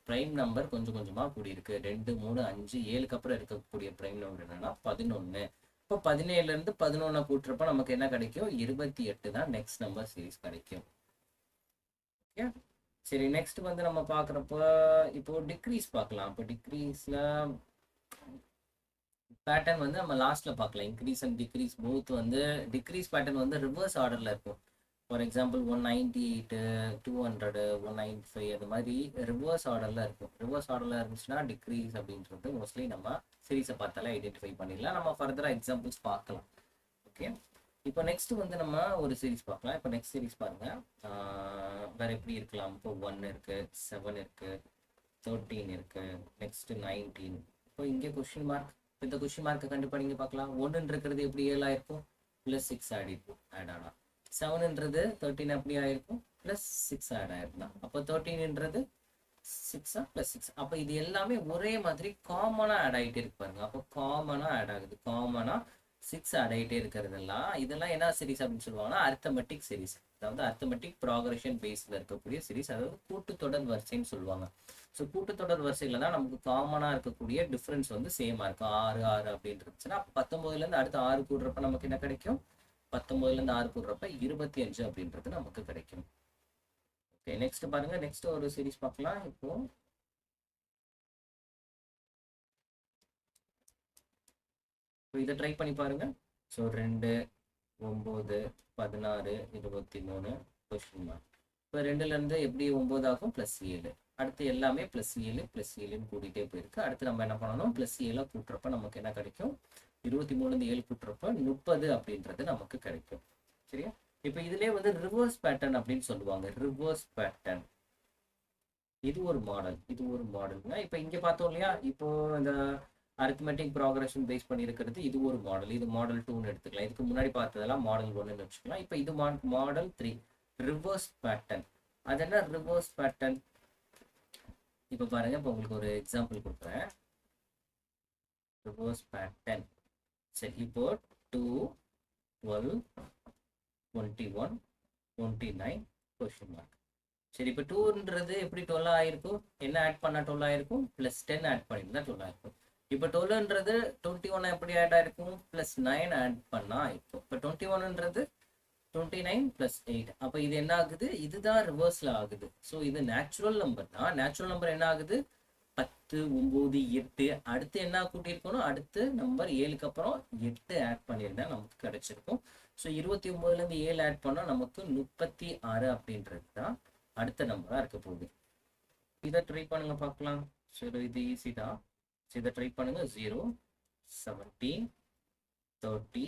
பிரைம் நம்பர் கொஞ்சம் கொஞ்சமாக கூடியிருக்கு. 2 3 5 7க்கு அப்புறம் இருக்கக்கூடிய பிரைம் நம்பர் என்னன்னா 11. இப்போ 17லேருந்து 11 கூட்டுறப்ப நமக்கு என்ன கிடைக்கும், 28 தான் நெக்ஸ்ட் நம்பர் சீரிஸ் கிடைக்கும். ஓகே, சரி, நெக்ஸ்ட் வந்து நம்ம பார்க்குறப்ப இப்போ டிக்ரீஸ் பார்க்கலாம். இப்போ டிக்ரீஸில் பேட்டர்ன் வந்து நம்ம லாஸ்ட்ல பார்க்கலாம். இன்க்ரீஸ் அண்ட் டிக்ரீஸ் போத் வந்து டிக்ரீஸ் பேட்டர்ன் வந்து ரிவர்ஸ் ஆர்டர்ல இருக்கும். ஃபார் எக்ஸாம்பிள் 198 200 195 அது மாதிரி ரிவர்ஸ் ஆர்டர்ல இருக்கும். ரிவர்ஸ் ஆர்டர்ல இருந்துச்சுன்னா டிக்ரீஸ் அப்படின்றது மோஸ்ட்லி நம்ம சீரீஸை பார்த்தாலே ஐடென்டிஃபை பண்ணிடலாம். நம்ம ஃபர்தரா எக்ஸாம்பிள்ஸ் பார்க்கலாம். ஓகே, இப்போ நெக்ஸ்ட் வந்து நம்ம ஒரு சீரீஸ் பார்க்கலாம். இப்போ நெக்ஸ்ட் சீரீஸ் பாருங்க, வேற எப்படி இருக்கலாம். இப்போ 1 இருக்கு, 7 இருக்கு, 13 இருக்கு, நெக்ஸ்ட் 19. இப்போ இங்கே கொஸ்டின் மார்க். இந்த கொஸ்டின் மார்க்கை கண்டிப்பாக நீங்கள் பார்க்கலாம். 1 இருக்கிறது எப்படி 7 ஆயிருக்கும் +6 ஆட் ஆனா. 7ன்றது 13 அப்படி ஆயிருக்கும் +6 ஆட் ஆயிருந்தா. அப்போ 13ன்றது 6 +6. அப்போ இது எல்லாமே ஒரே மாதிரி காமனாக ஆட் ஆகிட்டே இருக்கு பாருங்க. அப்போ காமனாக ஆட் ஆகுது. காமனாக 6 ஆட் ஆகிட்டே இருக்கிறதெல்லாம் இதெல்லாம் என்ன சீரிஸ் அப்படின்னு சொல்லுவாங்கன்னா அர்த்தமெட்டிக் சீரிஸ். அதாவது அர்த்தமெட்டிக் ப்ராக்ரஷன் பேஸில் இருக்கக்கூடிய சீரிஸ், அதாவது கூட்டுத்தொடர் வரிசைன்னு சொல்லுவாங்க. ஸோ கூட்டுத்தொடர் வரிசையில் தான் நமக்கு காமனாக இருக்கக்கூடிய டிஃப்ரென்ஸ் வந்து சேமாக இருக்கும். 6 6 அப்படின்னு இருந்துச்சுன்னா 19லேருந்து அடுத்து 6 கூடுறப்ப நமக்கு என்ன கிடைக்கும், 19லேருந்து 6 கூடுறப்ப 25 அப்படின்றது நமக்கு கிடைக்கும். ஓகே, நெக்ஸ்ட் பாருங்க. நெக்ஸ்ட் ஒரு சீரிஸ் பார்க்கலாம். இப்போ இதை ட்ரை பண்ணி பாருங்க. So 2 9 16 23 question mark. இப்போ 2லேருந்து எப்படி 9 ஆகும் +7. அடுத்து எல்லாமே +7 +7ன்னு கூட்டிகிட்டே போயிருக்கு. அடுத்து நம்ம என்ன பண்ணணும், +7 கூட்டுறப்ப நமக்கு என்ன கிடைக்கும், 23லேருந்து 7 கூட்டுறப்ப 30 அப்படின்றது நமக்கு கிடைக்கும். சரியா, இப்போ இதுலேயே வந்து ரிவர்ஸ் பேட்டர்ன் அப்படின்னு சொல்லுவாங்க. ரிவர்ஸ் பேட்டர்ன் இது ஒரு மாடல், இது ஒரு மாடல்னா இப்போ இங்கே பார்த்தோம் இல்லையா, இப்போ இந்த அரித்மெட்டிக் ப்ராக்ரஷன் பேஸ் பண்ணி இருக்கிறது இது ஒரு மாடல். இது மாடல் 2ன்னு எடுத்துக்கலாம். இதுக்கு முன்னாடி பார்த்ததெல்லாம் மாடல் 1ன்னு வச்சுக்கலாம். இப்போ இது மாடல் 3 ரிவர்ஸ் பேட்டர்ன். அது என்ன ரிவர்ஸ் பேட்டர்ன், இப்போ பாருங்க. இப்போ உங்களுக்கு ஒரு எக்ஸாம்பிள் கொடுக்குறேன். Reverse pattern. சரி, இப்போ 2 12 21 29 கொஸ்டின் மார்க். சரி, இப்போ 2ன்றது எப்படி 12 ஆயிருக்கும், என்ன ஆட் பண்ணா 12 ஆயிருக்கும், +10 ஆட் பண்ணியிருந்தா 12 ஆயிருக்கும். இப்போ 12ன்றது 21 எப்படி ஆட் ஆயிருக்கும், +9 ஆட் பண்ணா ஆயிருக்கும். இப்போ 21ன்றது 29 + 8. அப்போ இது என்ன ஆகுது, இதுதான் ரிவர்ஸ்ல ஆகுது. ஸோ இது நேச்சுரல் நம்பர் தான். நேச்சுரல் நம்பர் என்ன ஆகுது, 10 9 8. அடுத்து என்ன கூட்டியிருக்கணும், அடுத்து நம்பர் 7க்கு அப்புறம் 8 ஆட் பண்ணியிருந்தா நமக்கு கிடைச்சிருக்கும். ஸோ 29லேருந்து 7 ஆட் பண்ணால் நமக்கு 36 அப்படின்றது தான் அடுத்த நம்பராக இருக்க போகுது. இதை ட்ரை பண்ணுங்க பார்க்கலாம். சரி, இது ஈஸி தான். இதை ட்ரை பண்ணுங்க. 0, 17, 30,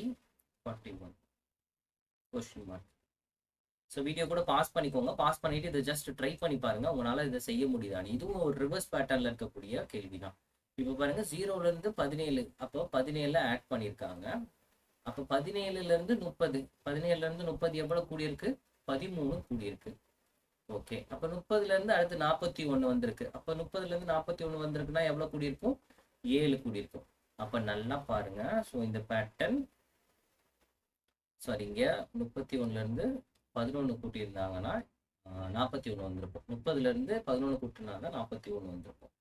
41 கொஸ்டின் மார்க். ஸோ வீடியோ கூட பாஸ் பண்ணிக்கோங்க. பாஸ் பண்ணிட்டு இதை ஜஸ்ட் ட்ரை பண்ணி பாருங்க, உங்களால இதை செய்ய முடியுதான்னு. இதுவும் ஒரு ரிவர்ஸ் பேட்டர்ன்ல இருக்கக்கூடிய கேள்வி தான். இப்போ பாருங்க 0ல இருந்து 17, அப்போ 17ல ஆட் பண்ணியிருக்காங்க. அப்போ 17ல இருந்து 30, 17ல இருந்து 30 எவ்வளவு கூடியிருக்கு? 13 கூடியிருக்கு. ஓகே, அப்போ 30ல இருந்து அடுத்து 41 வந்திருக்கு. அப்போ 30ல இருந்து 41 வந்திருக்குன்னா எவ்வளவு கூடியிருக்கும்? 7 கூடியிருக்கும். அப்ப நல்லா பாருங்க. ஸோ இந்த பேட்டர்ன், சாரி, இங்க 31ல இருந்து 11 கூட்டியிருந்தாங்கன்னா 41 வந்திருக்கும். 30ல இருந்து 11 கூட்டினாங்க 41 வந்திருக்கும்.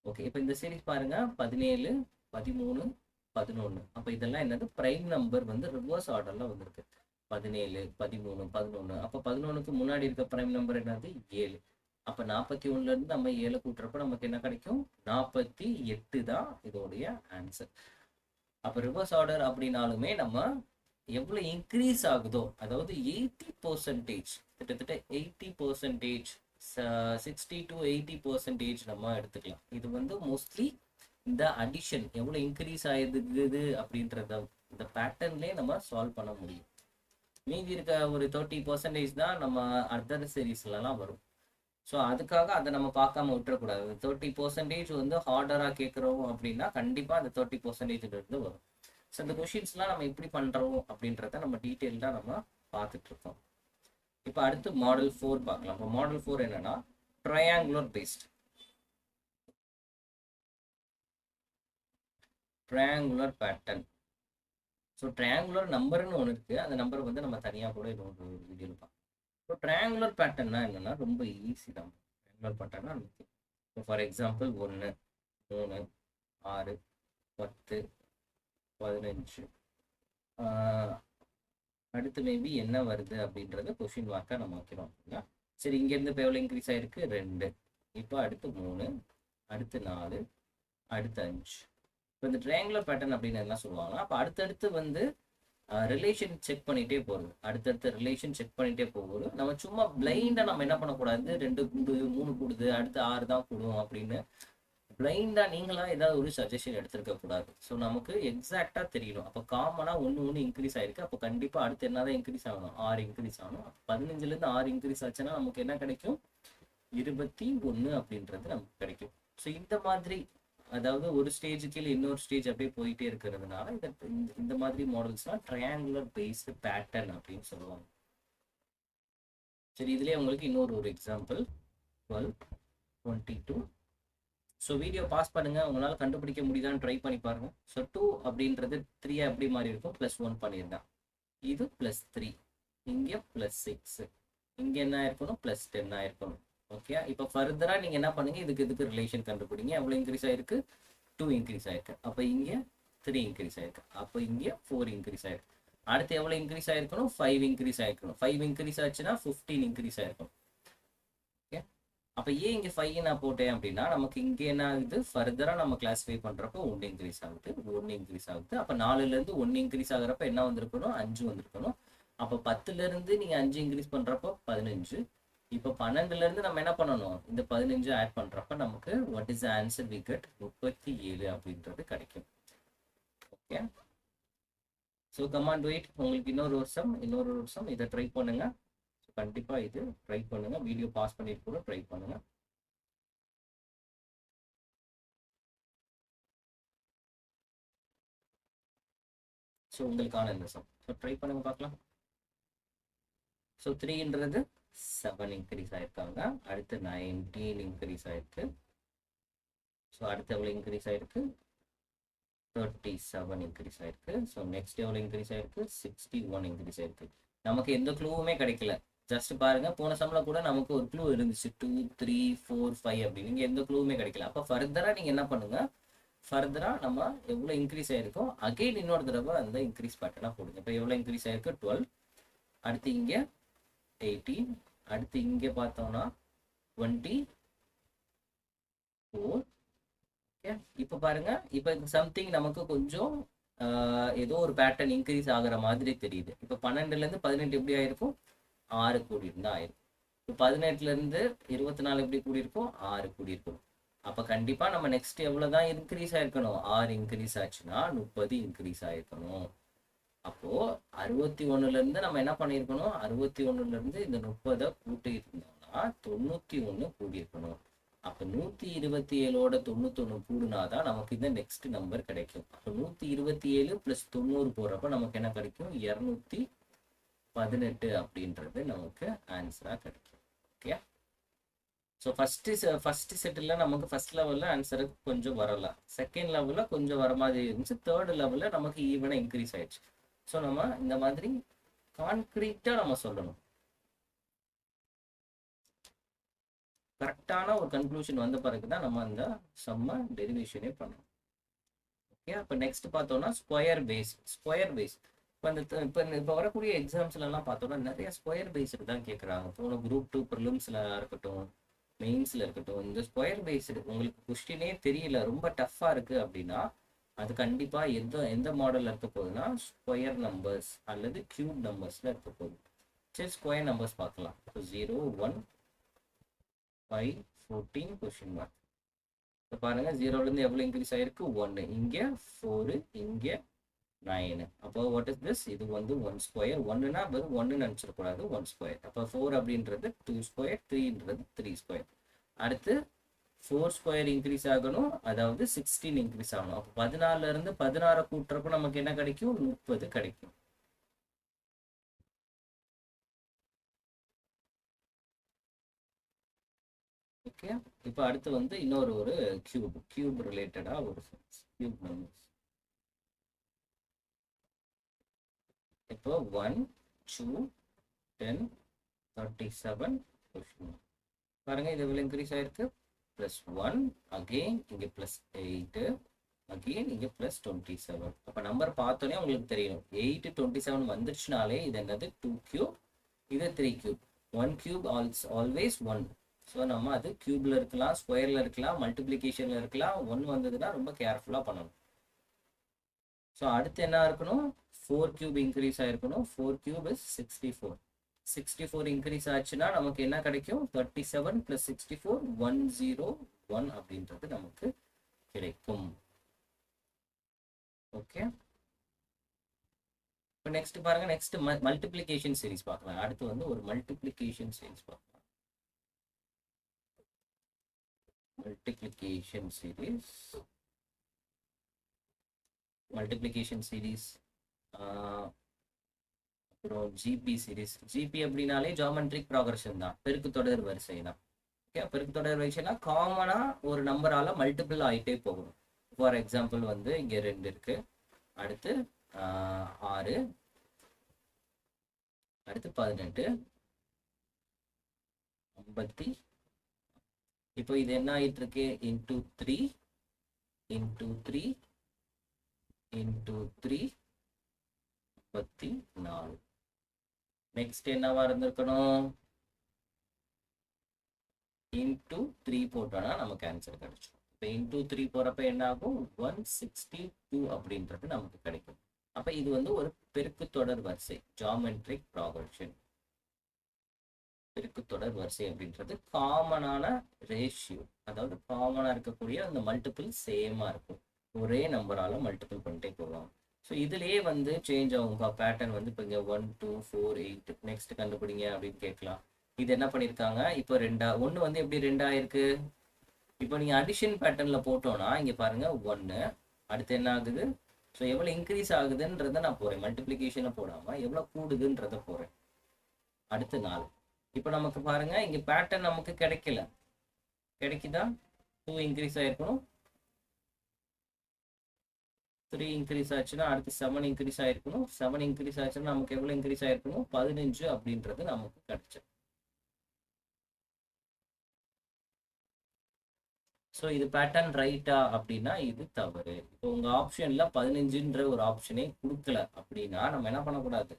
ஓகே, இப்போ இந்த சீரிஸ் பாருங்க 17, 13, 11. அப்போ இதெல்லாம் என்னது? பிரைம் நம்பர் வந்து ரிவர்ஸ் ஆர்டர்ல வந்திருக்கு. 17, 13, 11. அப்போ 11க்கு முன்னாடி இருக்க பிரைம் நம்பர் என்னது? 7. அப்போ 41ல இருந்து நம்ம 7 கூட்டுறப்ப நமக்கு என்ன கிடைக்கும்? 48 தான் இதோடைய ஆன்சர். அப்போ ரிவர்ஸ் ஆர்டர் அப்படின்னாலுமே நம்ம எவ்வளோ இன்க்ரீஸ் ஆகுதோ, அதாவது 80%, கிட்டத்தட்ட 80%, 60 to 80% நம்ம எடுத்துக்கலாம். இது வந்து மோஸ்ட்லி இந்த அடிஷன் எவ்வளோ இன்க்ரீஸ் ஆயிருக்குது அப்படின்றத இந்த பேட்டர்ன்லேயே நம்ம சால்வ் பண்ண முடியும். மீதி இருக்க ஒரு 30% தான் நம்ம அதர் சீரீஸ்லாம் வரும். ஸோ அதுக்காக அதை நம்ம பார்க்காம விட்டுறக்கூடாது. 30% வந்து ஹார்டராக கேட்குறோம் அப்படின்னா கண்டிப்பாக அந்த 30% இருந்து வரும். ஸோ இந்த கொஷின்ஸ்லாம் நம்ம எப்படி பண்ணுறோம் அப்படின்றத நம்ம டீட்டெயில்டாக நம்ம பார்த்துட்டு இருக்கோம். இப்போ அடுத்து மாடல் 4 பார்க்கலாம். இப்போ மாடல் 4 என்னன்னா triangular based. Triangular pattern. So triangular நம்பர்னு ஒன்று இருக்குது. அந்த நம்பரை வந்து நம்ம தனியாக கூட இன்னொரு வீடியோவில் பார்க்கலாம். இப்போ ட்ரையாங்குலர் பேட்டர்னா என்னன்னா ரொம்ப ஈஸி தான். ட்ரையாங்குலர் பேட்டர்னா இப்போ ஃபார் எக்ஸாம்பிள் 1, 3, 6, 10, 15. அடுத்து மேபி என்ன வருது அப்படின்றத கொஷின் மார்க்காக நம்ம வைக்கிறோம். சரி, இங்கேருந்து இப்போ எவ்வளோ இன்க்ரீஸ் ஆகிருக்கு? 2. இப்போ அடுத்து 3, அடுத்து 4, அடுத்து 5. இப்போ இந்த ட்ரையாங்குலர் பேட்டர்ன் அப்படின்னு என்ன சொல்லுவாங்க? அப்போ அடுத்தடுத்து வந்து ரிலேஷன் செக் பண்ணிகிட்டே போகிறது. அடுத்தடுத்த ரிலேஷன் செக் பண்ணிகிட்டே போகுது. நம்ம சும்மா பிளைண்டாக நம்ம என்ன பண்ணக்கூடாது? 2 கூடு, 3 கூடுது, அடுத்து 6 தான் கூடும் அப்படின்னு பிளைண்டாக நீங்களாக ஏதாவது ஒரு சஜஷன் எடுத்துருக்க கூடாது. ஸோ நமக்கு எக்ஸாக்டாக தெரியணும். அப்போ காமனாக ஒன்று இன்க்ரீஸ் ஆகிருக்கு. அப்போ கண்டிப்பாக அடுத்து என்ன தான் இன்க்ரீஸ் ஆகணும்? 6 இன்க்ரீஸ் ஆகணும். 15லேருந்து 6 இன்க்ரீஸ் ஆச்சுன்னா நமக்கு என்ன கிடைக்கும்? 21 அப்படின்றது நமக்கு கிடைக்கும். ஸோ இந்த மாதிரி, அதாவது ஒரு ஸ்டேஜுக்கு இன்னொரு ஸ்டேஜ் அப்படியே போயிட்டே இருக்கிறதுனால இந்த மாதிரி மாடல்ஸ்லாம் ட்ரையாங்குலர் பேஸ்டு பேட்டர்ன் அப்படின்னு சொல்லுவாங்க. சரி, இதுலேயே உங்களுக்கு இன்னொரு எக்ஸாம்பிள் 12, 22. ஸோ வீடியோ பாஸ் பண்ணுங்க. உங்களால் கண்டுபிடிக்க முடியுதான்னு ட்ரை பண்ணி பாருங்க. ஸோ 2 அப்படின்றது 3 எப்படி மாறி இருக்கும்? +1 பண்ணியிருந்தேன். இது +3, இங்கே +6, இங்கே என்ன ஆயிருக்கணும்? +10 ஆயிருக்கணும். ஓகே, இப்போ ஃபர்தராக நீங்கள் என்ன பண்ணுங்க? இதுக்கு ரிலேஷன் கண்டுபிடிங்க. எவ்வளோ இன்க்ரீஸ் ஆயிருக்கு? 2 இன்க்ரீஸ் ஆயிருக்கு. அப்போ இங்கே 3 இன்க்ரீஸ் ஆயிருக்கு. அப்போ இங்கே 4 இன்க்ரீஸ் ஆயிருக்கு. அடுத்து எவ்வளோ இன்க்ரீஸ் ஆயிருக்கணும்? 5 இன்க்ரீஸ் ஆயிருக்கணும். 5 இன்க்ரீஸ் ஆச்சுன்னா 15 இன்க்ரீஸ் ஆயிருக்கும். ஓகே, அப்போ ஏன் இங்கே 5 நான் போட்டேன் அப்படின்னா நமக்கு இங்கே என்ன ஆகுது? ஃபர்தராக நம்ம கிளாஸிஃபை பண்ணுறப்போ 1 இன்க்ரீஸ் ஆகுது, 1 இன்க்ரீஸ் ஆகுது. அப்போ 4லேருந்து 1 இன்க்ரீஸ் ஆகிறப்ப என்ன வந்திருக்கணும்? 5 வந்திருக்கணும். அப்போ 10லேருந்து நீங்கள் 5 இன்க்ரீஸ் பண்ணுறப்போ 15. இப்போ 12லேருந்து நம்ம என்ன பண்ணணும்? இந்த 15 ஆட் பண்ணுறப்ப நமக்கு what is answer? We get 37 அப்படின்றது கிடைக்கும். Okay, so comment wait. உங்களுக்கு இன்னொரு வருஷம் இதை ட்ரை பண்ணுங்க. கண்டிப்பாக இது ட்ரை பண்ணுங்க. வீடியோ பாஸ் பண்ணிட்டு கூட ட்ரை பண்ணுங்க. ஸோ உங்களுக்கான இந்த சம் ட்ரை பண்ணுங்க பார்க்கலாம். ஸோ 3ன்றது 7 இன்க்ரீஸ் ஆயிருக்காங்க. அடுத்து 19 இன்க்ரீஸ் ஆயிருக்கு. ஸோ அடுத்து எவ்வளோ இன்க்ரீஸ் ஆயிருக்கு? 37 இன்க்ரீஸ் ஆயிருக்கு. ஸோ நெக்ஸ்ட் எவ்வளோ இன்க்ரீஸ் ஆயிருக்கு? 61 இன்க்ரீஸ் ஆயிருக்கு. நமக்கு எந்த க்ளூவுமே கிடைக்கல. ஜஸ்ட் பாருங்க, போன சம்ல கூட நமக்கு ஒரு க்ளூ இருந்துச்சு 2, 3, 4, 5 அப்படின்னு. இங்கே எந்த க்ளூவுமே கிடைக்கல. அப்போ ஃபர்தராக நீங்கள் என்ன பண்ணுங்க? ஃபர்தராக நம்ம எவ்வளோ இன்க்ரீஸ் ஆயிருக்கோ அகெயின் இன்னொரு தடவை அந்த இன்க்ரீஸ் பேட்டர்னாக போடுங்க. இப்போ எவ்வளோ இன்க்ரீஸ் ஆயிருக்கு? 12. அடுத்து இங்கே 18. அடுத்து இங்கே பார்த்தோம்னா 24. ஓகே, இப்போ பாருங்க, இப்போ சம்திங் நமக்கு கொஞ்சம் ஏதோ ஒரு பேட்டர்ன் இன்க்ரீஸ் ஆகிற மாதிரி தெரியுது. இப்போ 12லேருந்து 18 எப்படி ஆயிருக்கும்? 6 கூடி இருந்தால் ஆயிருக்கும். 18ல இருந்து 24 எப்படி கூடியிருக்கும்? 6 கூடியிருக்கும். அப்ப கண்டிப்பா நம்ம நெக்ஸ்ட் எவ்வளவுதான் இன்க்ரீஸ் ஆயிருக்கணும்? 6 இன்க்ரீஸ் ஆச்சுன்னா 30 இன்க்ரீஸ் ஆயிருக்கணும். அப்போ 61ல இருந்து நம்ம என்ன பண்ணியிருக்கணும்? 61ல இருந்து இந்த 30 கூட்டி இருந்தோம்னா 91 கூடியிருக்கணும். அப்ப 127ஓட 91 கூடுனாதான் நமக்கு இந்த நெக்ஸ்ட் நம்பர் கிடைக்கும். அப்ப 127 பிளஸ் 90 போறப்ப நமக்கு என்ன கிடைக்கும்? 218 அப்படின்றது நமக்கு ஆன்சரா கிடைக்கும். ஓகே. ஸோ ஃபர்ஸ்ட் செட்டில் நமக்கு ஃபர்ஸ்ட் லெவலில் ஆன்சருக்கு கொஞ்சம் வரல, செகண்ட் லெவலில் கொஞ்சம் வர மாதிரி இருந்துச்சு, தேர்ட் லெவலில் நமக்கு ஈவனாக இன்க்ரீஸ் ஆயிடுச்சு. ஸோ நம்ம இந்த மாதிரி கான்க்ரீட்டாக நம்ம சொல்லணும். கரெக்டான ஒரு கன்க்ளூஷன் வந்த பிறகு தான் நம்ம அந்த சம்ம டெரிவேஷனே பண்ணணும். ஓகே. அப்போ நெக்ஸ்ட் பார்த்தோம்னா ஸ்கொயர் பேஸ். இப்போ வரக்கூடிய எக்ஸாம்ஸ்லாம் பார்த்தோம்னா நிறைய ஸ்கொயர் பேஸ்டு தான் கேட்குறாங்க. போன குரூப் 2 ப்ரிலிம்ஸில் இருக்கட்டும், மெயின்ஸில் இருக்கட்டும், இந்த ஸ்கொயர் பேஸ்டு உங்களுக்கு கொஸ்டினே தெரியல, ரொம்ப டஃப்பாக இருக்குது அப்படின்னா அது கண்டிப்பாக எந்த மாடலில் இருக்க போகுதுன்னா ஸ்கொயர் நம்பர்ஸ் அல்லது கியூப் நம்பர்ஸில் இருக்க போகுது. சரி, ஸ்கொயர் நம்பர்ஸ் பார்க்கலாம். இப்போ 0, 1, 5, 14 கொஸ்டின் மார்க். இப்போ பாருங்க, 0லேருந்து எவ்வளோ இன்க்ரீஸ் ஆயிருக்கு? 1. இங்கே 4, இங்கே 9. அப்போ வாட் இஸ் திஸ்? இது வந்து 1 ஸ்கொயர். 1னா வெறும் 1 நினச்சிடக்கூடாது, 1 ஸ்கொயர். அப்போ 4 அப்படின்றது 2 ஸ்கொயர், 3ன்றது 3 ஸ்கொயர். அடுத்து 4 ஸ்கொயர் இன்க்ரீஸ் ஆகணும், அதாவது 16 இன்க்ரீஸ் ஆகணும். அப்போ 14ல இருந்து 16 கூட்டுறப்போ நமக்கு என்ன கிடைக்கும்? 30 கிடைக்கும். ஓகே. இப்போ அடுத்து வந்து இன்னொரு கியூப் ரிலேட்டடா ஒரு கியூப் நம்பர்ஸ். இப்போ 1, 2, 10, 37 கொஸ்டின். பாருங்க, இது எவ்வளோ இன்க்ரீஸ் ஆயிருக்கு? +1, அகெயின் இங்கே +8, அகெயின் இங்கே +27. அப்போ நம்பர் பார்த்தோன்னே உங்களுக்கு தெரியும், 8, 27 வந்துருச்சுனாலே இது என்னது? 2 கியூப், இது 3 கியூப். 1 cube always 1. ஸோ நம்ம அது கியூப்ல இருக்கலாம், ஸ்கொயர்ல இருக்கலாம், மல்டிப்ளிகேஷன்ல இருக்கலாம். 1 வந்ததுன்னா ரொம்ப கேர்ஃபுல்லாக பண்ணணும். ஸோ அடுத்து என்ன இருக்கணும்? 4 கியூப் இன்க்ரீஸ் ஆயிருக்கணும். 4 கியூப் இஸ் 64. 64 இன்க்ரீஸ் ஆச்சுன்னா நமக்கு என்ன கிடைக்கும்? 37 + 64 101 அப்படின்றது நமக்கு கிடைக்கும். ஓகே. இப்போ நெக்ஸ்ட் பாருங்க, நெக்ஸ்ட் மல்டிப்ளிகேஷன் சீரிஸ் பார்க்கலாம். அடுத்து வந்து ஒரு மல்டிப்ளிகேஷன் சீரிஸ் பார்க்கலாம். மல்டிப்ளிகேஷன் சீரிஸ் அப்புறம் ஜிபி சீரிஸ். ஜிபி அப்படின்னாலே ஜியோமெட்ரிக் ப்ராக்ரஷன் தான், பெருக்கு தொடர் வரிசை தான். ஓகே. பெருக்கு தொடர் வரிசைனா காமனா ஒரு நம்பரால மல்டிபிள் ஆகிட்டே போகணும். ஃபார் எக்ஸாம்பிள் வந்து இங்கே 2 இருக்கு, அடுத்து 6, அடுத்து 18, 50. இப்போ இது என்ன ஆயிட்டு இருக்கு? Into 3 into 3 into 3 34. நெக்ஸ்ட் என்னவா இருந்திருக்கணும்? இன்டூ 3 போட்டோம்னா நமக்கு ஆன்சர் கிடைச்சிடும். இப்போ இன்டூ 3 போறப்ப என்ன ஆகும்? 162 அப்படின்றது நமக்கு கிடைக்கும். அப்ப இது வந்து ஒரு பெருக்கு தொடர் வரிசை, ஜியோமெட்ரிக் ப்ராக்ரஷன். பெருக்கு தொடர் வரிசை அப்படின்றது காமனான ரேஷியோ, அதாவது காமனா இருக்கக்கூடிய அந்த மல்டிபிள் சேமா இருக்கும், ஒரே நம்பரால மல்டிபிள் பண்ணிட்டே போவாங்க. ஸோ இதுலயே வந்து சேஞ்ச் ஆகுங்க பேட்டர்ன். வந்து இப்போ இங்கே 1, 2, 4, 8 நெக்ஸ்ட் கண்டுபிடிங்க அப்படின்னு கேட்கலாம். இது என்ன பண்ணியிருக்காங்க? இப்போ 1 வந்து எப்படி 2 ஆயிருக்கு? இப்போ நீங்க அடிஷன் பேட்டர்ன்ல போட்டோம்னா இங்க பாருங்க 1, அடுத்து என்ன ஆகுது? ஸோ எவ்வளவு இன்க்ரீஸ் ஆகுதுன்றத நான் போறேன், மல்டிப்ளிகேஷனை போடாம எவ்வளவு கூடுதுன்றத போறேன். அடுத்து 4. இப்போ நமக்கு பாருங்க இங்க பேட்டர்ன் நமக்கு கிடைக்கல, கிடைக்குதா? 2 இன்க்ரீஸ் ஆயிருக்கணும், 3 இன்க்ரீஸ் ஆச்சுன்னா அடுத்து 7 இன்க்ரீஸ் ஆயிருக்கணும், 7 இன்க்ரீஸ் ஆச்சுன்னா நமக்கு எவ்வளவு இன்க்ரீஸ் ஆயிருக்கணும்? 15 அப்படின்றது நமக்கு கிடைச்சது. ஸோ இது பேட்டர்ன் ரைட்டா அப்படின்னா இது தவறு. இப்போ உங்க ஆப்ஷன்ல 15ன்ற ஒரு ஆப்ஷனே கொடுக்கல அப்படின்னா நம்ம என்ன பண்ணக்கூடாது?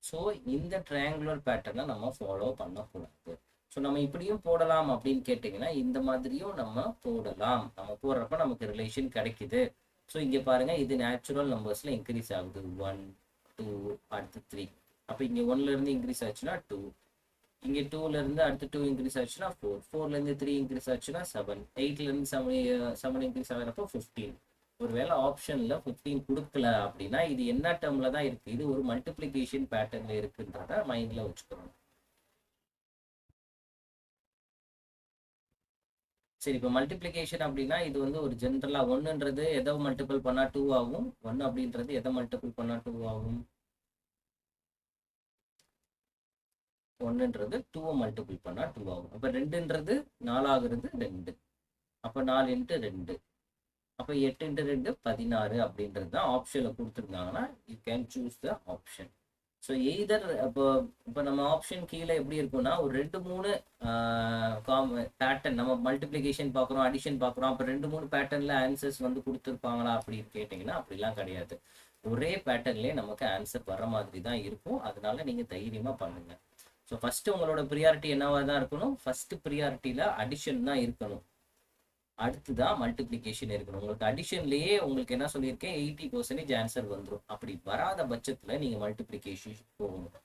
ஸோ இந்த ட்ரையாங்குலர் பேட்டர்னை நம்ம ஃபாலோ பண்ணக்கூடாது. ஸோ நம்ம இப்படியும் போடலாம் அப்படின்னு கேட்டிங்கன்னா இந்த மாதிரியும் நம்ம போடலாம். நம்ம போடுறப்ப நமக்கு ரிலேஷன் கிடைக்குது. ஸோ இங்கே பாருங்க, இது நேச்சுரல் நம்பர்ஸ்ல இன்க்ரீஸ் ஆகுது, 1, 2, அடுத்து 3. அப்போ இங்கே 1ல இருந்து இன்க்ரீஸ் ஆச்சுன்னா 2, இங்கே 2ல இருந்து அடுத்து 2 இன்க்ரீஸ் ஆச்சுன்னா 4, 4ல இருந்து 3 இன்க்ரீஸ் ஆச்சுன்னா 7, 8ல இருந்து 7 இன்க்ரீஸ் ஆகிறப்போ 15. ஒருவேளை ஆப்ஷன்ல 15 கொடுக்கல அப்படின்னா இது என்ன டேர்ம்ல தான் இருக்கு, இது ஒரு மல்டிப்ளிகேஷன் பேட்டர்ன்ல இருக்குன்றத மைண்ட்ல வச்சுக்கணும். சரி, இப்போ மல்டிப்ளிகேஷன் அப்படின்னா இது வந்து ஒரு ஜென்ரலா 1ன்றது எதை மல்டிபிள் பண்ணா 2 ஆகும், 1 அப்படின்றது எதை மல்டிபிள் பண்ணா 2 ஆகும், 1ன்றது 2 மல்டிபிள் பண்ணா 2 ஆகும். அப்ப 2ன்றது 4 ஆகுறது 2, அப்ப 4 இன்ட்டு 2, அப்ப 8 இன்ட்டு 2 16 அப்படின்றது தான் ஆப்ஷன்ல கொடுத்துருந்தாங்கன்னா you can choose the option. So either இப்போ நம்ம ஆப்ஷன் கீழே எப்படி இருக்கும்னா ஒரு 2-3 பேட்டர்ன், நம்ம மல்டிப்ளிகேஷன் பார்க்குறோம், அடிஷன் பார்க்குறோம், அப்போ 2-3 பேட்டர்னில் ஆன்சர்ஸ் வந்து கொடுத்துருப்பாங்களா அப்படின்னு கேட்டிங்கன்னா அப்படிலாம் கிடையாது. ஒரே பேட்டர்ன்லேயே நமக்கு ஆன்சர் வர மாதிரி தான் இருக்கும். அதனால நீங்கள் தைரியமாக பண்ணுங்க. ஸோ ஃபஸ்ட்டு உங்களோட ப்ரியாரிட்டி என்னவா தான் இருக்கணும், ஃபஸ்ட்டு ப்ரியாரிட்டியில் அடிஷன் தான் இருக்கணும், அடுத்துதான் மல்டிப்ளிகேஷன் இருக்கணும். உங்களுக்கு அடிஷன்லேயே உங்களுக்கு என்ன சொல்லியிருக்கேன், 80% ஆன்சர் வந்துடும். அப்படி வராத பட்சத்தில் நீங்கள் மல்டிப்ளிகேஷன் போகணும்.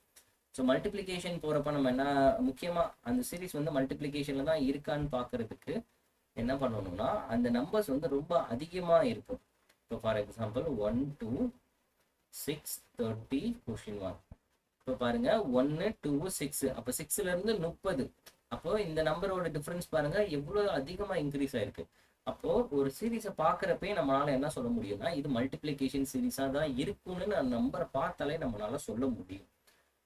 ஸோ மல்டிப்ளிகேஷன் போகிறப்ப நம்ம என்ன முக்கியமாக அந்த சீரீஸ் வந்து மல்டிப்ளிகேஷனில் தான் இருக்கான்னு பார்க்குறதுக்கு என்ன பண்ணணும்னா அந்த நம்பர்ஸ் வந்து ரொம்ப அதிகமாக இருக்கும். இப்போ ஃபார் எக்ஸாம்பிள் 1 2 6 30 கொஷின் 1. இப்போ பாருங்க 1 2 6, அப்போ 6ல இருந்து 30, அப்போ இந்த நம்பரோட டிஃபரன்ஸ் பாருங்க எவ்வளவு அதிகமா இன்க்ரீஸ் ஆயிருக்கு. அப்போ ஒரு சீரீஸை பார்க்குறப்பே நம்மளால என்ன சொல்ல முடியும்னா இது மல்டிப்ளிகேஷன் சீரீஸா தான் இருக்கும்னு நான் நம்பரை பார்த்தாலே நம்மளால சொல்ல முடியும்.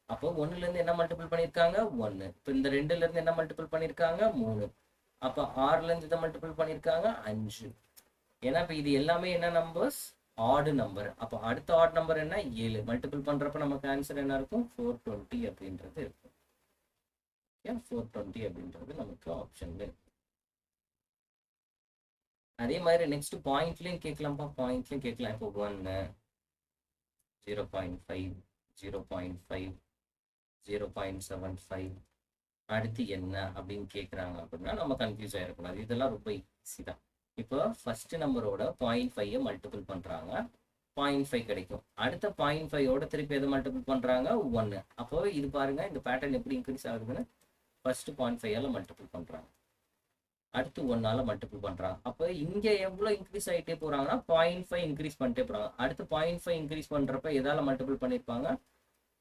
அப்போ 1ல இருந்து என்ன மல்டிபிள் பண்ணியிருக்காங்க 1, இப்போ இந்த 2ல இருந்து என்ன மல்டிபிள் பண்ணியிருக்காங்க 3, அப்போ 6ல இருந்து இதை மல்டிபிள் பண்ணியிருக்காங்க 5. ஏன்னா இப்போ இது எல்லாமே என்ன நம்பர்ஸ், ஆட் நம்பர். அப்போ அடுத்த ஆட் நம்பர் என்ன 7, மல்டிபிள் பண்றப்ப நமக்கு ஆன்சர் என்ன இருக்கும் 420 அப்படின்றது இருக்கும். 420 அப்படின்றது நமக்கு ஆப்ஷன்ல இருக்கு. அதே மாதிரி நெக்ஸ்ட் பாயிண்ட்லயும் கேட்கலாம்ப்பா, பாயிண்ட்லயும் கேட்கலாம். இப்போ 1 0.5 0.5 0.75 அடுத்து என்ன அப்படின்னு கேட்குறாங்க அப்படின்னா நம்ம கன்ஃபியூஸ் ஆகிடக்கூடாது. இதெல்லாம் ரொம்ப ஈஸி தான். இப்போ ஃபர்ஸ்ட் நம்பரோட 0.5 மல்டிபிள் பண்றாங்க, 0.5 கிடைக்கும். அடுத்த 0.5 திருப்பி எதை மல்டிபிள் பண்றாங்க 1. அப்போ இது பாருங்க இந்த பேட்டர்ன் எப்படி இன்க்ரீஸ் ஆகுதுன்னு, ஃபர்ஸ்ட் 0.5 மல்டிபிள் பண்றாங்க, அடுத்து 1 மல்டிபிள் பண்றாங்க. அப்போ இங்க எவ்வளவு இன்க்ரீஸ் ஆகிட்டே போறாங்கன்னா 0.5 இன்க்ரீஸ் பண்ணிட்டே போறாங்க. அடுத்து 0.5 இன்க்ரீஸ் பண்றப்ப எதால மல்டிபிள் பண்ணிருப்பாங்க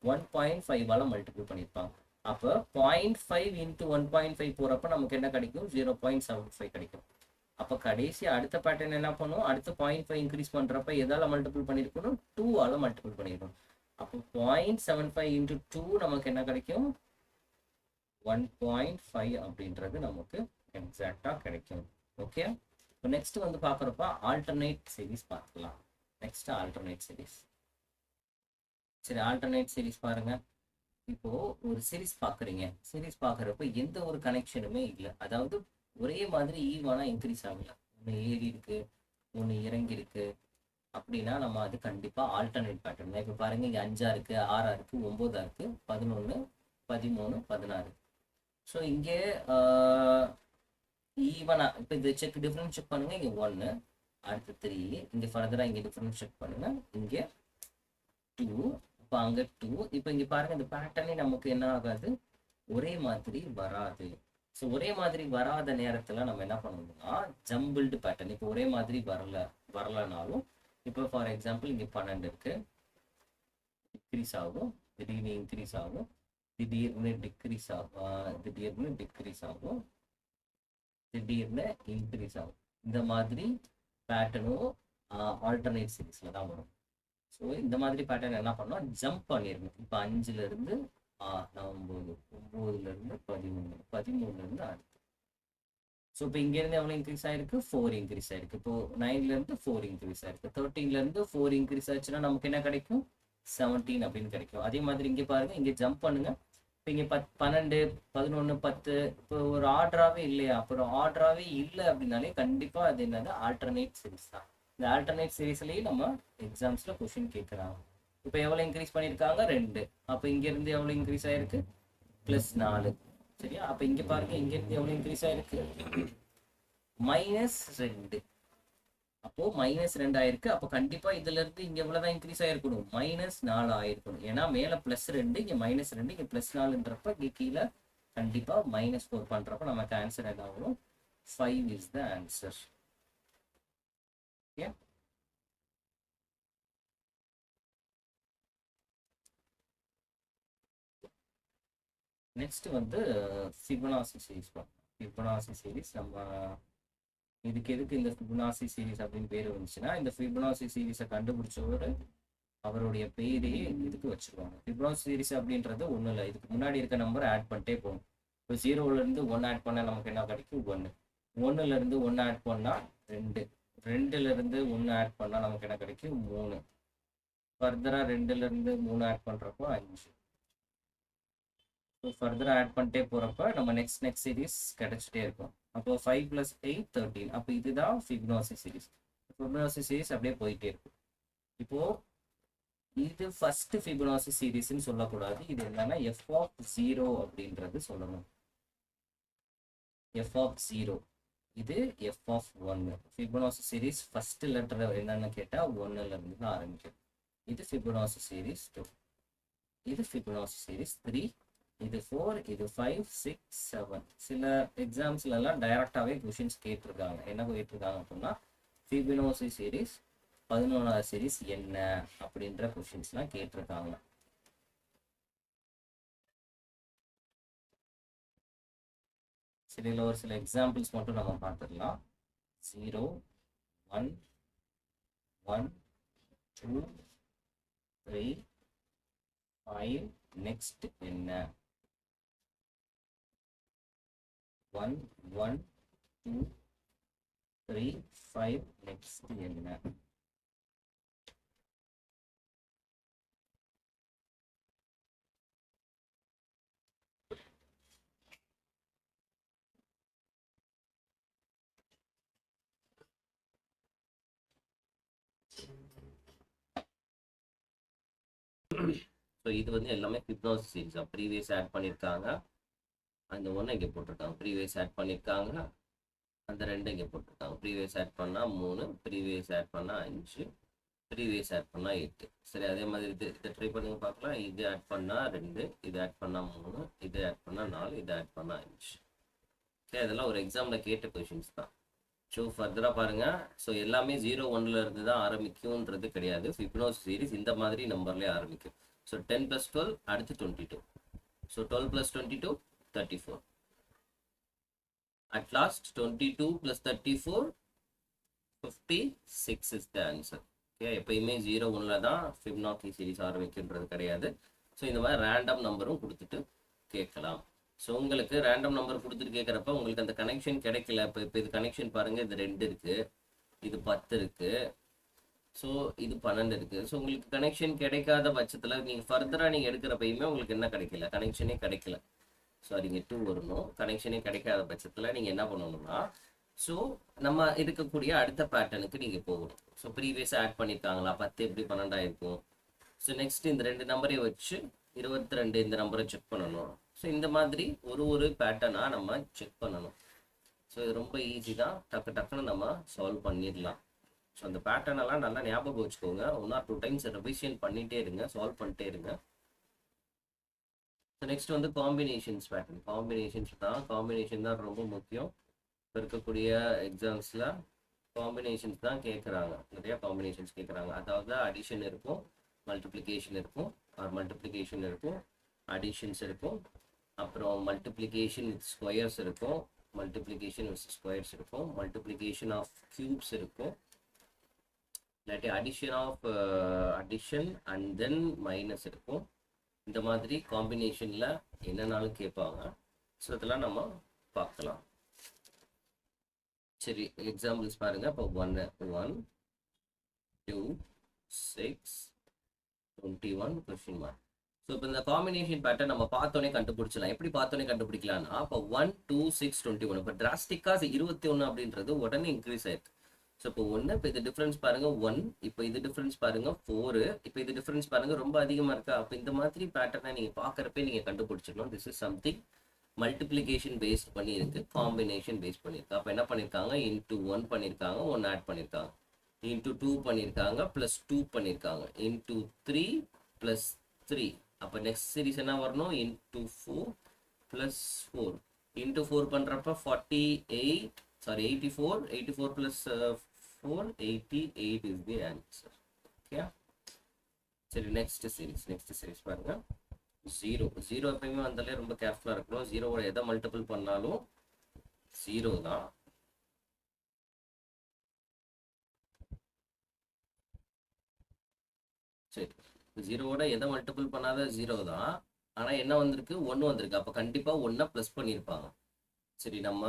1.5 மல்டிபிள் பண்ணிருப்பாங்க. அப்போ 0.5 இன்ட்டு 1.5 போறப்ப நமக்கு என்ன கிடைக்கும் 0.75 கிடைக்கும். அப்போ கடைசி அடுத்த பேட்டர்ன் என்ன பண்ணும், அடுத்த 0.5 இன்க்ரீஸ் பண்றப்ப எதால மல்டிபிள் பண்ணிருக்கணும் 2 மல்டிபிள் பண்ணிருக்கணும். அப்போ 0.75 இன்ட்டு 2 நமக்கு என்ன கிடைக்கும் 1.5 அப்படின்றது நமக்கு எக்ஸாக்டா கிடைக்கும். ஓகே, இப்போ நெக்ஸ்ட் வந்து பார்க்குறப்ப ஆல்டர்னேட் சீரிஸ் பார்க்கலாம். Next alternate series. சரி, ஆல்டர்னேட் சீரிஸ் பாருங்க. இப்போ ஒரு சீரிஸ் பார்க்குறீங்க, சீரிஸ் பார்க்குறப்ப எந்த ஒரு கனெக்ஷனுமே இல்லை, அதாவது ஒரே மாதிரி ஈவானா இன்க்ரீஸ் ஆகல, ஒன்று ஏறி இருக்கு ஒன்று இறங்கி இருக்கு அப்படின்னா நம்ம அது கண்டிப்பாக ஆல்டர்னேட் பேட்டர்ன் தான். இப்போ பாருங்க இங்கே 5 இருக்கு, 6 இருக்கு, 9 இருக்கு, 11 13 16. ஸோ இங்கே ஈவனா இப்போ இந்த செக் டிஃபரன்ஸ் செக் பண்ணுங்க, இங்கே 1 அடுத்து 3, இங்கே ஃபர்தராக இங்கே டிஃபரன்ஸ் செக் பண்ணுங்க, இங்கே 2, இப்போ அங்கே 2. இப்போ இங்கே பாருங்க இந்த பேட்டர்னே நமக்கு என்ன ஆகாது, ஒரே மாதிரி வராது. ஸோ ஒரே மாதிரி வராத நேரத்தில் நம்ம என்ன பண்ணணும்னா ஜம்பிள்டு பேட்டர்ன். இப்போ ஒரே மாதிரி வரலனாலும் இப்போ ஃபார் எக்ஸாம்பிள் இங்கே 12 இருக்கு, டிக்ரீஸ் ஆகும், திடீர்னு இன்க்ரீஸ் ஆகும், திடீர்னு டிக்ரீஸ் ஆகும், திடீர்னு டிக்ரீஸ் ஆகும், திடீர்னு இன்க்ரீஸ் ஆகும். இந்த மாதிரி பேட்டர்னும் ஆல்டர்னேட் சீரீஸ்ல தான் வரும். ஸோ இந்த மாதிரி பேட்டர்ன் என்ன பண்ணோம் ஜம்ப் பண்ணிடணும். இப்போ 5ல இருந்து 9, 9ல இருந்து 13, 13ல இருந்து அடுத்து. ஸோ இப்போ இங்க இருந்து எவ்வளவு இன்க்ரீஸ் ஆயிருக்கு 4 இன்க்ரீஸ் ஆயிருக்கு. இப்போ 9ல இருந்து 4 இன்க்ரீஸ் ஆயிருக்கு, 13ல இருந்து 4 இன்க்ரீஸ் ஆச்சுன்னா நமக்கு என்ன கிடைக்கும் 17 அப்படின்னு கிடைக்கும். அதே மாதிரி இங்க பாருங்க, இங்க ஜம்ப் பண்ணுங்க. இப்போ இங்க 12 11 10 இப்போ ஒரு ஆர்டராகவே இல்லையா, அப்புறம் ஆர்டராகவே இல்லை அப்படின்னாலே கண்டிப்பா அது என்னது ஆல்டர்னேட் சீரிஸ் தான். இந்த ஆல்டர்னேட் சீரிஸ்லயும் நம்ம எக்ஸாம்ஸ்ல கொஸ்டின் கேட்கறாங்க. இப்போ எவ்வளவு இன்க்ரீஸ் பண்ணியிருக்காங்க 2, அப்போ இங்க இருந்து எவ்வளவு இன்க்ரீஸ் ஆயிருக்கு +4. சரியா, அப்போ இங்க பாருங்க இங்க இருந்து எவ்வளவு இன்க்ரீஸ் ஆயிருக்கு -2. அப்போ -2 ஆயிருக்கு. அப்போ கண்டிப்பா இதுல இருந்து இங்க எவ்வளவுதான் இன்க்ரீஸ் ஆயிருக்கணும் -4 ஆயிருக்கணும். ஏன்னா மேல +2 இங்க -2 இங்க +4ன்றப்ப இங்க கீழே கண்டிப்பா -4 பண்றப்ப நமக்கு ஆன்சர் என்ன வரும்? 5 is the answer. Okay. Next வந்து ஃபிபனாசி சீரிஸ் பார்க்கலாம். ஃபிபனாசி சீரிஸ் நம்ம இதுக்கு எதுக்கு இந்த ஃபிபனாசி சீரிஸ் அப்படின்னு பேர் வந்துச்சுன்னா, இந்த ஃபிபனாசி சீரிஸை கண்டுபிடிச்சவர் அவருடைய பேரையே இதுக்கு வச்சிருவாங்க. ஃபிபனாசி சீரிஸ் அப்படின்றது ஒன்றும் இல்லை, இதுக்கு முன்னாடி இருக்க நம்பர் ஆட் பண்ணிட்டே போகணும். இப்போ 0லேருந்து 1 ஆட் பண்ணால் நமக்கு என்ன கிடைக்கும்? 1. 1லேருந்து 1 ஆட் பண்ணால் 2. 2லேருந்து 1 ஆட் பண்ணால் நமக்கு என்ன கிடைக்கும்? 3. ஃபர்தராக 2லேருந்து 3 ஆட் பண்ணுறப்போ 5. ஸோ ஃபர்தராக ஆட் பண்ணிட்டே போகிறப்ப நம்ம நெக்ஸ்ட் சீரிஸ் கிடைச்சிட்டே இருக்கும். அப்போ 5 + 8 13. அப்போ இதுதான் ஃபிபனாசி சீரிஸ். ஃபிபனாசி சீரிஸ் அப்படியே போயிட்டே இருக்கும். இப்போ இது ஃபர்ஸ்ட் ஃபிபனாசி சீரிஸ்ன்னு சொல்லக்கூடாது. இது என்னன்னா f(0) அப்படின்றது சொல்லணும். f(0) இது f(1). Fibonacci series first letter என்னன்னு கேட்டா 1லேருந்து தான் ஆரம்பிக்கும். இது ஃபிபனாசி சீரிஸ் 2. இது ஃபிபனாசி சீரிஸ் 3. இது 4, இது 5, 6, 7. சில எக்ஸாம்ஸ்ல எல்லாம் டைரக்டாவே क्वेश्चंस கேட்டிருக்காங்க. என்ன கேட்டிருக்காங்க அப்படின்னா, ஃபிபனாசி சீரிஸ் 11வது சீரிஸ் என்ன அப்படின்ற क्वेश्चंसலாம் கேட்டிருக்காங்க. சரில ஒரு சில எக்ஸாம்பிள்ஸ் மட்டும் நம்ம பார்த்துடலாம். 0, 1, 1, 2, 3, 5. நெக்ஸ்ட் என்ன? 1, 1, 2, 3, 5. நெக்ஸ்ட் என்ன? ஸோ இது வந்து எல்லாமே ஃபிபனாசி சீரிஸ். ப்ரீவியஸ் ஆட் பண்ணியிருக்காங்க, அந்த 1 இங்கே போட்டிருக்காங்க. ப்ரீவியஸ் ஆட் பண்ணியிருக்காங்க, அந்த 2 இங்கே போட்டிருக்காங்க. ப்ரீவியஸ் ஆட் பண்ணால் 3, ப்ரீவியஸ் ஆட் பண்ணால் 5, ப்ரீவியஸ் ஆட் பண்ணால் 8. சரி, அதே மாதிரி இதை ட்ரை பண்ணுங்க பார்க்கலாம். இது ஆட் பண்ணால் 2, இது ஆட் பண்ணால் 3, இது ஆட் பண்ணால் 4, இது ஆட் பண்ணால் 5. சரி, அதெல்லாம் ஒரு எக்ஸாமில் கேட்ட கொஷின்ஸ் தான். ஸோ ஃபர்தராக பாருங்கள். ஸோ எல்லாமே 0, 1ல் இருந்து தான் ஆரம்பிக்கும்ன்றது கிடையாது. ஃபிபனாசி சீரிஸ் இந்த மாதிரி நம்பர்லேயே ஆரம்பிக்கும். ஸோ 10 + 12 அடுத்து 22. So 12 + 22 34. At last 22 + 34 56 is the answer. Okay, எப்பயுமே 0, 1ல் தான் ஃபிபனாசி சீரிஸ் ஆரம்பிக்குன்றது கிடையாது. ஸோ இந்த மாதிரி ரேண்டம் நம்பரும் கொடுத்துட்டு கேட்கலாம். ஸோ உங்களுக்கு ரேண்டம் நம்பர் கொடுத்துட்டு கேட்குறப்ப உங்களுக்கு அந்த கனெக்ஷன் கிடைக்கல. இப்போ இது கனெக்ஷன் பாருங்கள், இது 2 இருக்குது, இது 10 இருக்குது, ஸோ இது 12 இருக்குது. ஸோ உங்களுக்கு கனெக்ஷன் கிடைக்காத பட்சத்தில் நீங்கள் ஃபர்தராக நீங்கள் எடுக்கிறப்பயுமே உங்களுக்கு என்ன கிடைக்கல? கனெக்ஷனே கிடைக்கல. ஸோ இங்கே 2 வரணும். கனெக்ஷனே கிடைக்காத பட்சத்தில் நீங்கள் என்ன பண்ணணும்னா, ஸோ நம்ம இருக்கக்கூடிய அடுத்த பேட்டர்னுக்கு நீங்கள் போகணும். ஸோ ப்ரீவியஸாக ஆட் பண்ணியிருக்காங்களா? 10 எப்படி 12 ஆயிருக்கும்? ஸோ நெக்ஸ்ட் இந்த 2 நம்பரையும் வச்சு 22 இந்த நம்பரை செக் பண்ணணும். ஸோ இந்த மாதிரி ஒரு பேட்டர்னாக நம்ம செக் பண்ணணும். ஸோ இது ரொம்ப ஈஸி தான், டக்குன்னு நம்ம சால்வ் பண்ணிடலாம். ஸோ அந்த பேட்டர்னெல்லாம் நல்லா ஞாபகம் வச்சுக்கோங்க. 1 or 2 டைம்ஸ் ரிவிஷன் பண்ணிகிட்டே இருங்க, சால்வ் பண்ணிட்டே இருங்க. ஸோ நெக்ஸ்ட் வந்து காம்பினேஷன்ஸ் பேட்டர்ன். காம்பினேஷன் தான் ரொம்ப முக்கியம். இப்போ இருக்கக்கூடிய எக்ஸாம்ஸில் காம்பினேஷன்ஸ் தான் கேட்குறாங்க. நிறையா காம்பினேஷன்ஸ் கேட்குறாங்க. அதாவது அடிஷன் இருக்கும், மல்டிப்ளிகேஷன் இருக்கும், மல்டிப்ளிகேஷன் இருக்கும், அடிஷன்ஸ் இருக்கும், அப்புறம் மல்டிப்ளிகேஷன் வித் ஸ்கொயர்ஸ் இருக்கும், மல்டிப்ளிகேஷன் வித் ஸ்கொயர்ஸ் இருக்கும், மல்டிப்ளிகேஷன் ஆஃப் கியூப்ஸ் இருக்கும், இல்லாட்டி அடிஷன் அண்ட் தென் மைனஸ் இருக்கும். இந்த மாதிரி காம்பினேஷனில் என்னன்னாலும் கேட்பாங்க. ஸோ இதெல்லாம் நம்ம பார்க்கலாம். சரி, எக்ஸாம்பிள்ஸ் பாருங்கள். இப்போ 1, 1, 2, 6, 21 கொஸ்டின் மார்க். ஸோ இப்போ இந்த காம்பினேஷன் பேட்டர்ன் நம்ம பார்த்தோன்னே கண்டுபிடிச்சலாம். எப்படி பார்த்தோன்னே கண்டுபிடிக்கலாம்னா, இப்போ 1, 2, 6, 21. இப்போ டிராஸ்டிக்காக 21 அப்படின்றது உடனே இன்க்ரீஸ் ஆயிருக்கு. ஸோ இப்போ 1, இப்போ இது டிஃப்ரென்ஸ் பாருங்க 1, இப்போ இது டிஃப்ரென்ஸ் பாருங்க 4, இப்போ இது டிஃப்ரென்ஸ் பாருங்க ரொம்ப அதிகமாக இருக்கா? அப்போ இந்த மாதிரி பேட்டர்னை நீங்கள் பார்க்குறப்ப நீங்கள் கண்டுபிடிச்சிடணும். This is something multiplication based பண்ணியிருக்கு, காம்பினேஷன் பேஸ்ட் பண்ணியிருக்கு. அப்போ என்ன பண்ணியிருக்காங்க? இன்டூ 1 பண்ணியிருக்காங்க, 1 ஆட் பண்ணியிருக்காங்க, இன்டூ 2 பண்ணியிருக்காங்க, ப்ளஸ் 2 பண்ணியிருக்காங்க, இன்டூ 3 + 3. அப்போ நெக்ஸ்ட் சீரிஸ் என்ன வரணும்? இன்டூ 4 plus 4 into 4 பண்றப்ப 48 sorry 84 84 plus 4 88 is the answer. Okay, சரி next series பாருங்க. 0 எப்பயுமே வந்தாலே ரொம்ப கேர்ஃபுல்லா இருக்கணும். 0வோட எதை மல்டிபிள் பண்ணாலும் 0 தான். சரி, 0வோட எதை மல்டிபிள் பண்ணாத 0 தான். ஆனா என்ன வந்திருக்கு, 1 வந்திருக்கு. அப்ப கண்டிப்பா 1 ப்ளஸ் பண்ணியிருப்பாங்க. சரி, நம்ம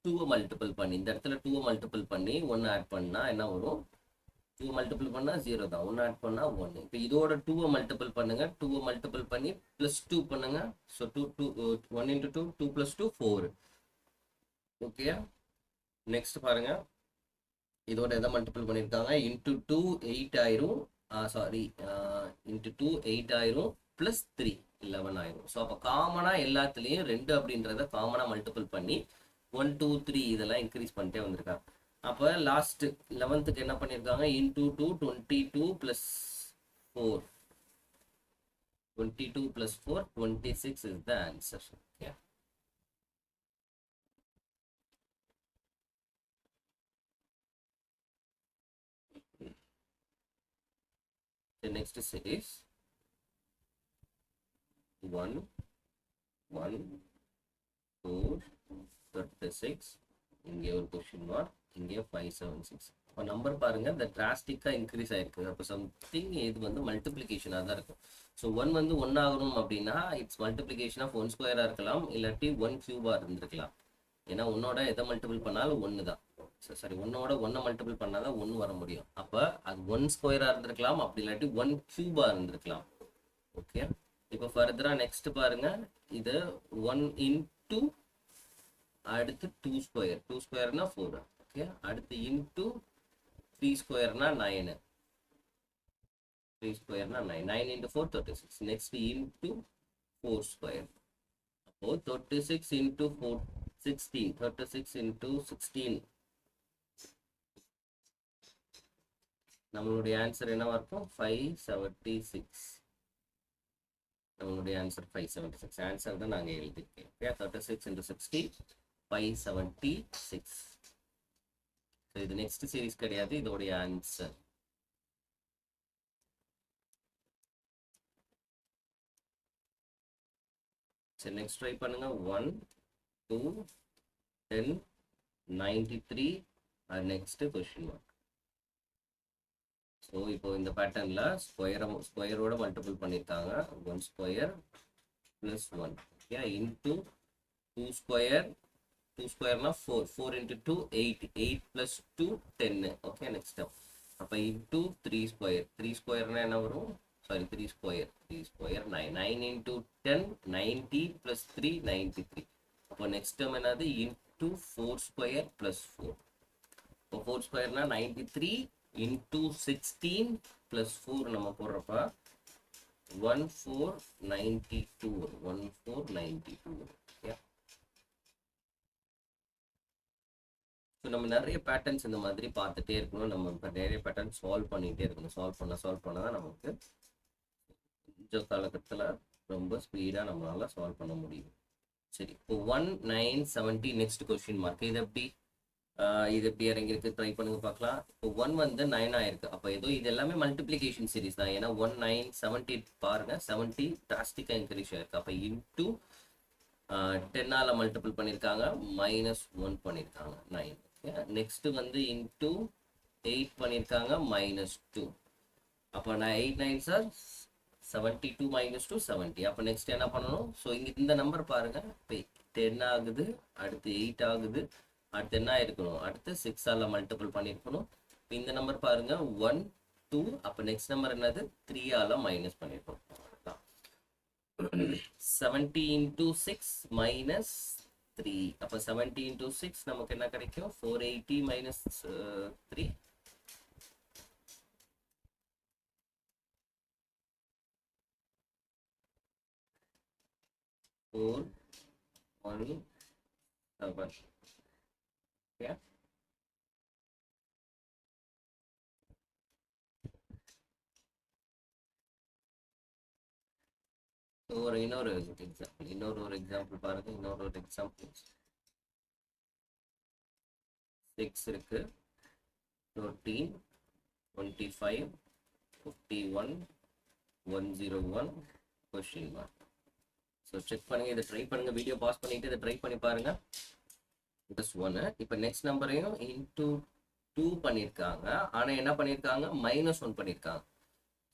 2 மல்டிபிள் பண்ணி இந்த இடத்துல 2 மல்டிபிள் பண்ணி 1 ஆட் பண்ணா என்ன வரும்? 2 மல்டிபிள் பண்ணா 0 தான், 1 ஆட் பண்ணா 1. இப்போ இதோட 2 மல்டிபிள் பண்ணுங்க, 2 மல்டிபிள் பண்ணி பிளஸ் 2 பண்ணுங்க. So 1 into 2 2 plus 2 4. Okay, next பாருங்க. இதோட எதை மல்டிபிள் பண்ணியிருக்காங்க? இன்டூ 2 8 ஆயிரும். சாரி, இன்டூ 2 8 ஆயிரும் பிளஸ் 3 11 ஆயிரும். ஸோ அப்போ காமனா எல்லாத்துலேயும் 2 அப்படின்றத காமனா மல்டிபிள் பண்ணி 1 2 3 இதெல்லாம் இன்க்ரீஸ் பண்ணிட்டே வந்திருக்காங்க. அப்போ லாஸ்ட் 11th என்ன பண்ணியிருக்காங்க? Into 2 22 plus 4 22 plus 4 26 is the answer. Okay. The next series 1 1 4 36. இங்கே ஒரு கொஸ்டின் மார்க், இங்கே 576. இப்போ நம்பர் பாருங்க, இந்த டிராஸ்டிக்கா இன்க்ரீஸ் ஆயிருக்கு. அப்போ சம்திங் இது வந்து மல்டிப்ளிகேஷனாக தான் இருக்கும். ஸோ 1 வந்து 1 ஆகணும் அப்படின்னா இட்ஸ் மல்டிப்ளிகேஷன் ஆஃப் 1 ஸ்கொயரா இருக்கலாம், இல்லாட்டி 1 கியூபா இருந்திருக்கலாம். ஏன்னா உன்னோட எதை மல்டிபிள் பண்ணாலும் 1 தான். சரி, ஒன்னோட 1 மல்டிபிள் பண்ணாதான் 1 வர முடியும். அப்போ அது 1 ஸ்கொயரா இருந்திருக்கலாம், அப்படி இல்லாட்டி 1 கியூபா இருந்திருக்கலாம். ஓகே, இப்போ ஃபர்தரா நெக்ஸ்ட் பாருங்க. இது 1 into அடுத்து 2 ஸ்கொயர், 2 ஸ்கொயர்னா 4. ஓகே, அடுத்து into 3 ஸ்கொயர்னா 9, 3 ஸ்கொயர்னா 9, 9 into 4 36. Next into 4 square. அப்போ 36 into 4 16, 36 into 16. நம்மளுடைய ஆன்சர் என்னவா இருக்கும்? 576. நம்மளுடைய ஆன்சர் 576. ஆன்சர் தான் நாங்கள் எழுதியிருக்கேன். 36 into 60 576. இது நெக்ஸ்ட் சீரிஸ் கிடையாது, இதோடைய ஆன்சர். சரி, நெக்ஸ்ட் ட்ரை பண்ணுங்க. 1 2 10 93. Next question mark. ஸோ இப்போ இந்த பேட்டர்ன்ல ஸ்கொயரோட மல்டிபிள் பண்ணியிருக்காங்க. 1 square plus 1. Okay, into 2 square, 2 ஸ்கொயர்னா 4, 4 into 2 8, 8 plus 2 10. Okay, next அப்போ இன்டூ 3 ஸ்கொயர், 3 ஸ்கொயர்னா என்ன வரும்? Sorry, 3 square 9, 9 into 10 90 plus 3 93. அப்போ நெக்ஸ்ட் டேர்ம் என்னது? Into 4 square plus 4. இப்போ 4 ஸ்கொயர்னா 93 into 16 plus 4 நம்ம போடுறப்ப 1492, 1492. ஓகே, ஸோ நம்ம நிறைய பேட்டர்ன்ஸ் இந்த மாதிரி பார்த்துட்டே இருக்கணும். நம்ம இப்போ நிறைய பேட்டர்ன் சால்வ் பண்ணிகிட்டே இருக்கணும். சால்வ் பண்ண தான் நமக்கு கொஞ்சம் காலகட்டத்தில் ரொம்ப ஸ்பீடாக நம்மளால சால்வ் பண்ண முடியும். சரி, இப்போ 1970 நெக்ஸ்ட் கொஸ்டின் மார்க். இது எப்படி இறங்கிருக்கு ட்ரை பண்ணுங்க பார்க்கலாம். இப்போ 1 வந்து 9 ஆயிருக்கு. அப்போ ஏதோ இது எல்லாமே மல்டிப்ளிகேஷன் சீரிஸ் தான். ஏன்னா 1 9 70 பாருங்க, 70 டிராஸ்டிக்காக இன்க்ரீஸ் ஆயிருக்கு. அப்போ இன்டூ 10ஆல மல்டிபிள் பண்ணியிருக்காங்க, -1 பண்ணியிருக்காங்க 9. நெக்ஸ்ட் வந்து இன்டூ 8 பண்ணியிருக்காங்க, -2. அப்போ நான் 8 9 சார் 72 -2 70. அப்போ நெக்ஸ்ட் என்ன பண்ணணும்? ஸோ இங்கே இந்த நம்பர் பாருங்க, இப்போ 10 ஆகுது, அடுத்து 8 ஆகுது, அடுத்து என்ன இருக்கணும்? அடுத்து 6ஆல மல்டிபிள் பண்ணியிருக்கணும். இந்த நம்பர் பாருங்க 1 2. அப்போ நெக்ஸ்ட் நம்பர் என்னது? 3ஆல மைனஸ் பண்ணியிருக்கணும். 70 into 6 minus 3. அப்போ 70 into 6 நமக்கு என்ன கிடைக்கும்? 480 minus 3. 4 1 7. Okay. இன்னொரு எக்ஸாம்பிள் பாருங்க. இன்னொரு எக்ஸாம்பிள் 6 இருக்கு, 13, 25, 51, 101 கொஸ்டின் மார்க். ஸோ செக் பண்ணுங்க, இதை ட்ரை பண்ணுங்க, வீடியோ பாஸ் பண்ணிட்டு இதை ட்ரை பண்ணி பாருங்க. ப்ளஸ் 1. இப்போ நெக்ஸ்ட் நம்பரையும் இன்டூ 2 பண்ணியிருக்காங்க, ஆனால் என்ன பண்ணியிருக்காங்க, -1 பண்ணியிருக்காங்க.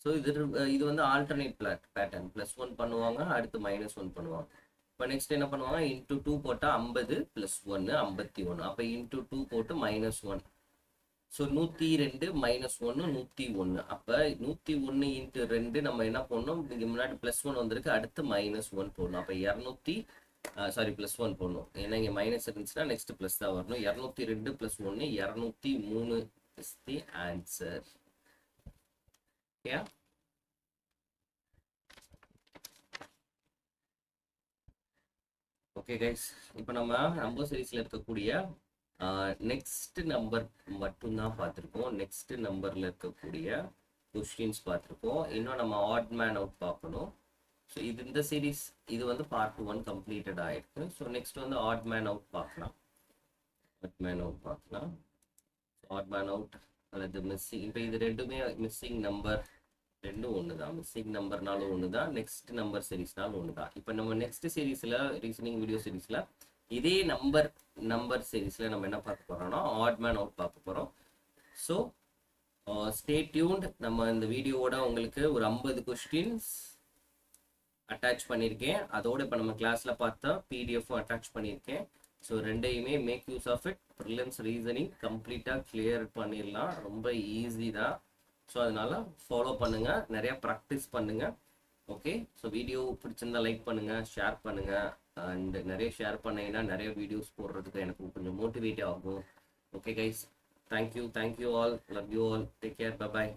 ஸோ இது வந்து ஆல்டர்னேட் பேட்டர்ன். +1 பண்ணுவாங்க, அடுத்து -1 பண்ணுவாங்க. இப்போ நெக்ஸ்ட் என்ன பண்ணுவாங்க, இன்டூ 2 போட்டால் 50 + 1 51. அப்போ இன்டூ 2 போட்டு -1. ஸோ 102 -1 101. அப்போ 101 × 2 நம்ம என்ன பண்ணணும், இதுக்கு முன்னாடி +1 வந்திருக்கு, அடுத்து -1 போடணும். அப்போ 200 +1 போடணும். ஏன்னா இங்கே மைனஸ் இருந்துச்சுன்னா நெக்ஸ்ட் ப்ளஸ் தான் வரணும். 202 + 1 203 is the answer. Okay, okay guys, இப்போ நம்ம நம்பர் சீரிஸ்ல இருக்கக்கூடிய நெக்ஸ்ட் நம்பர் மட்டும்தான் பார்த்துருக்கோம். நெக்ஸ்ட் நம்பர்ல இருக்கக்கூடிய கொஸ்டின்ஸ் பார்த்துருக்கோம். இன்னும் நம்ம ஆட் மேன் அவுட் பார்க்கணும். ஸோ இந்த சீரீஸ் இது வந்து பார்ட் 1 கம்ப்ளீட்டட் ஆயிருக்கு. ஸோ நெக்ஸ்ட் வந்து ஆட் மேன் அவுட் பார்க்கலாம். ஆட் மேன் அவுட் அல்லது மிஸ்ஸிங். இப்போ இது ரெண்டுமே மிஸ்ஸிங் நம்பர், ரெண்டும் ஒன்று தான். மிஸ்ஸிங் நம்பர்னாலும் ஒன்று தான், நெக்ஸ்ட் நம்பர் சீரீஸ்னாலும் ஒன்று தான். இப்போ நம்ம நெக்ஸ்ட் சீரீஸில், ரீசனிங் வீடியோ சீரீஸில் இதே நம்பர் சீரீஸில் நம்ம என்ன பார்க்க போகிறோம்னா ஆட் மேன் அவுட் பார்க்க போகிறோம். So stay tuned. நம்ம இந்த வீடியோவோட உங்களுக்கு ஒரு 50 கொஸ்டின்ஸ் அட்டாச் பண்ணியிருக்கேன். அதோட இப்போ நம்ம கிளாஸில் பார்த்தா பிடிஎஃப்பும் அட்டாச் பண்ணியிருக்கேன். ஸோ ரெண்டையுமே make use of it. Prelims reasoning கம்ப்ளீட்டாக கிளியர் பண்ணிடலாம், ரொம்ப ஈஸி தான். ஸோ அதனால ஃபாலோ பண்ணுங்க, நிறைய ப்ராக்டிஸ் பண்ணுங்க. ஓகே, ஸோ வீடியோ பிடிச்சிருந்தா லைக் பண்ணுங்க, ஷேர் பண்ணுங்க. அண்ட் நிறைய ஷேர் பண்ணீங்கன்னா நிறைய வீடியோஸ் போடுறதுக்கு எனக்கு கொஞ்சம் மோட்டிவேட் ஆகும். Okay guys, thank you all, love you all, take care, bye bye.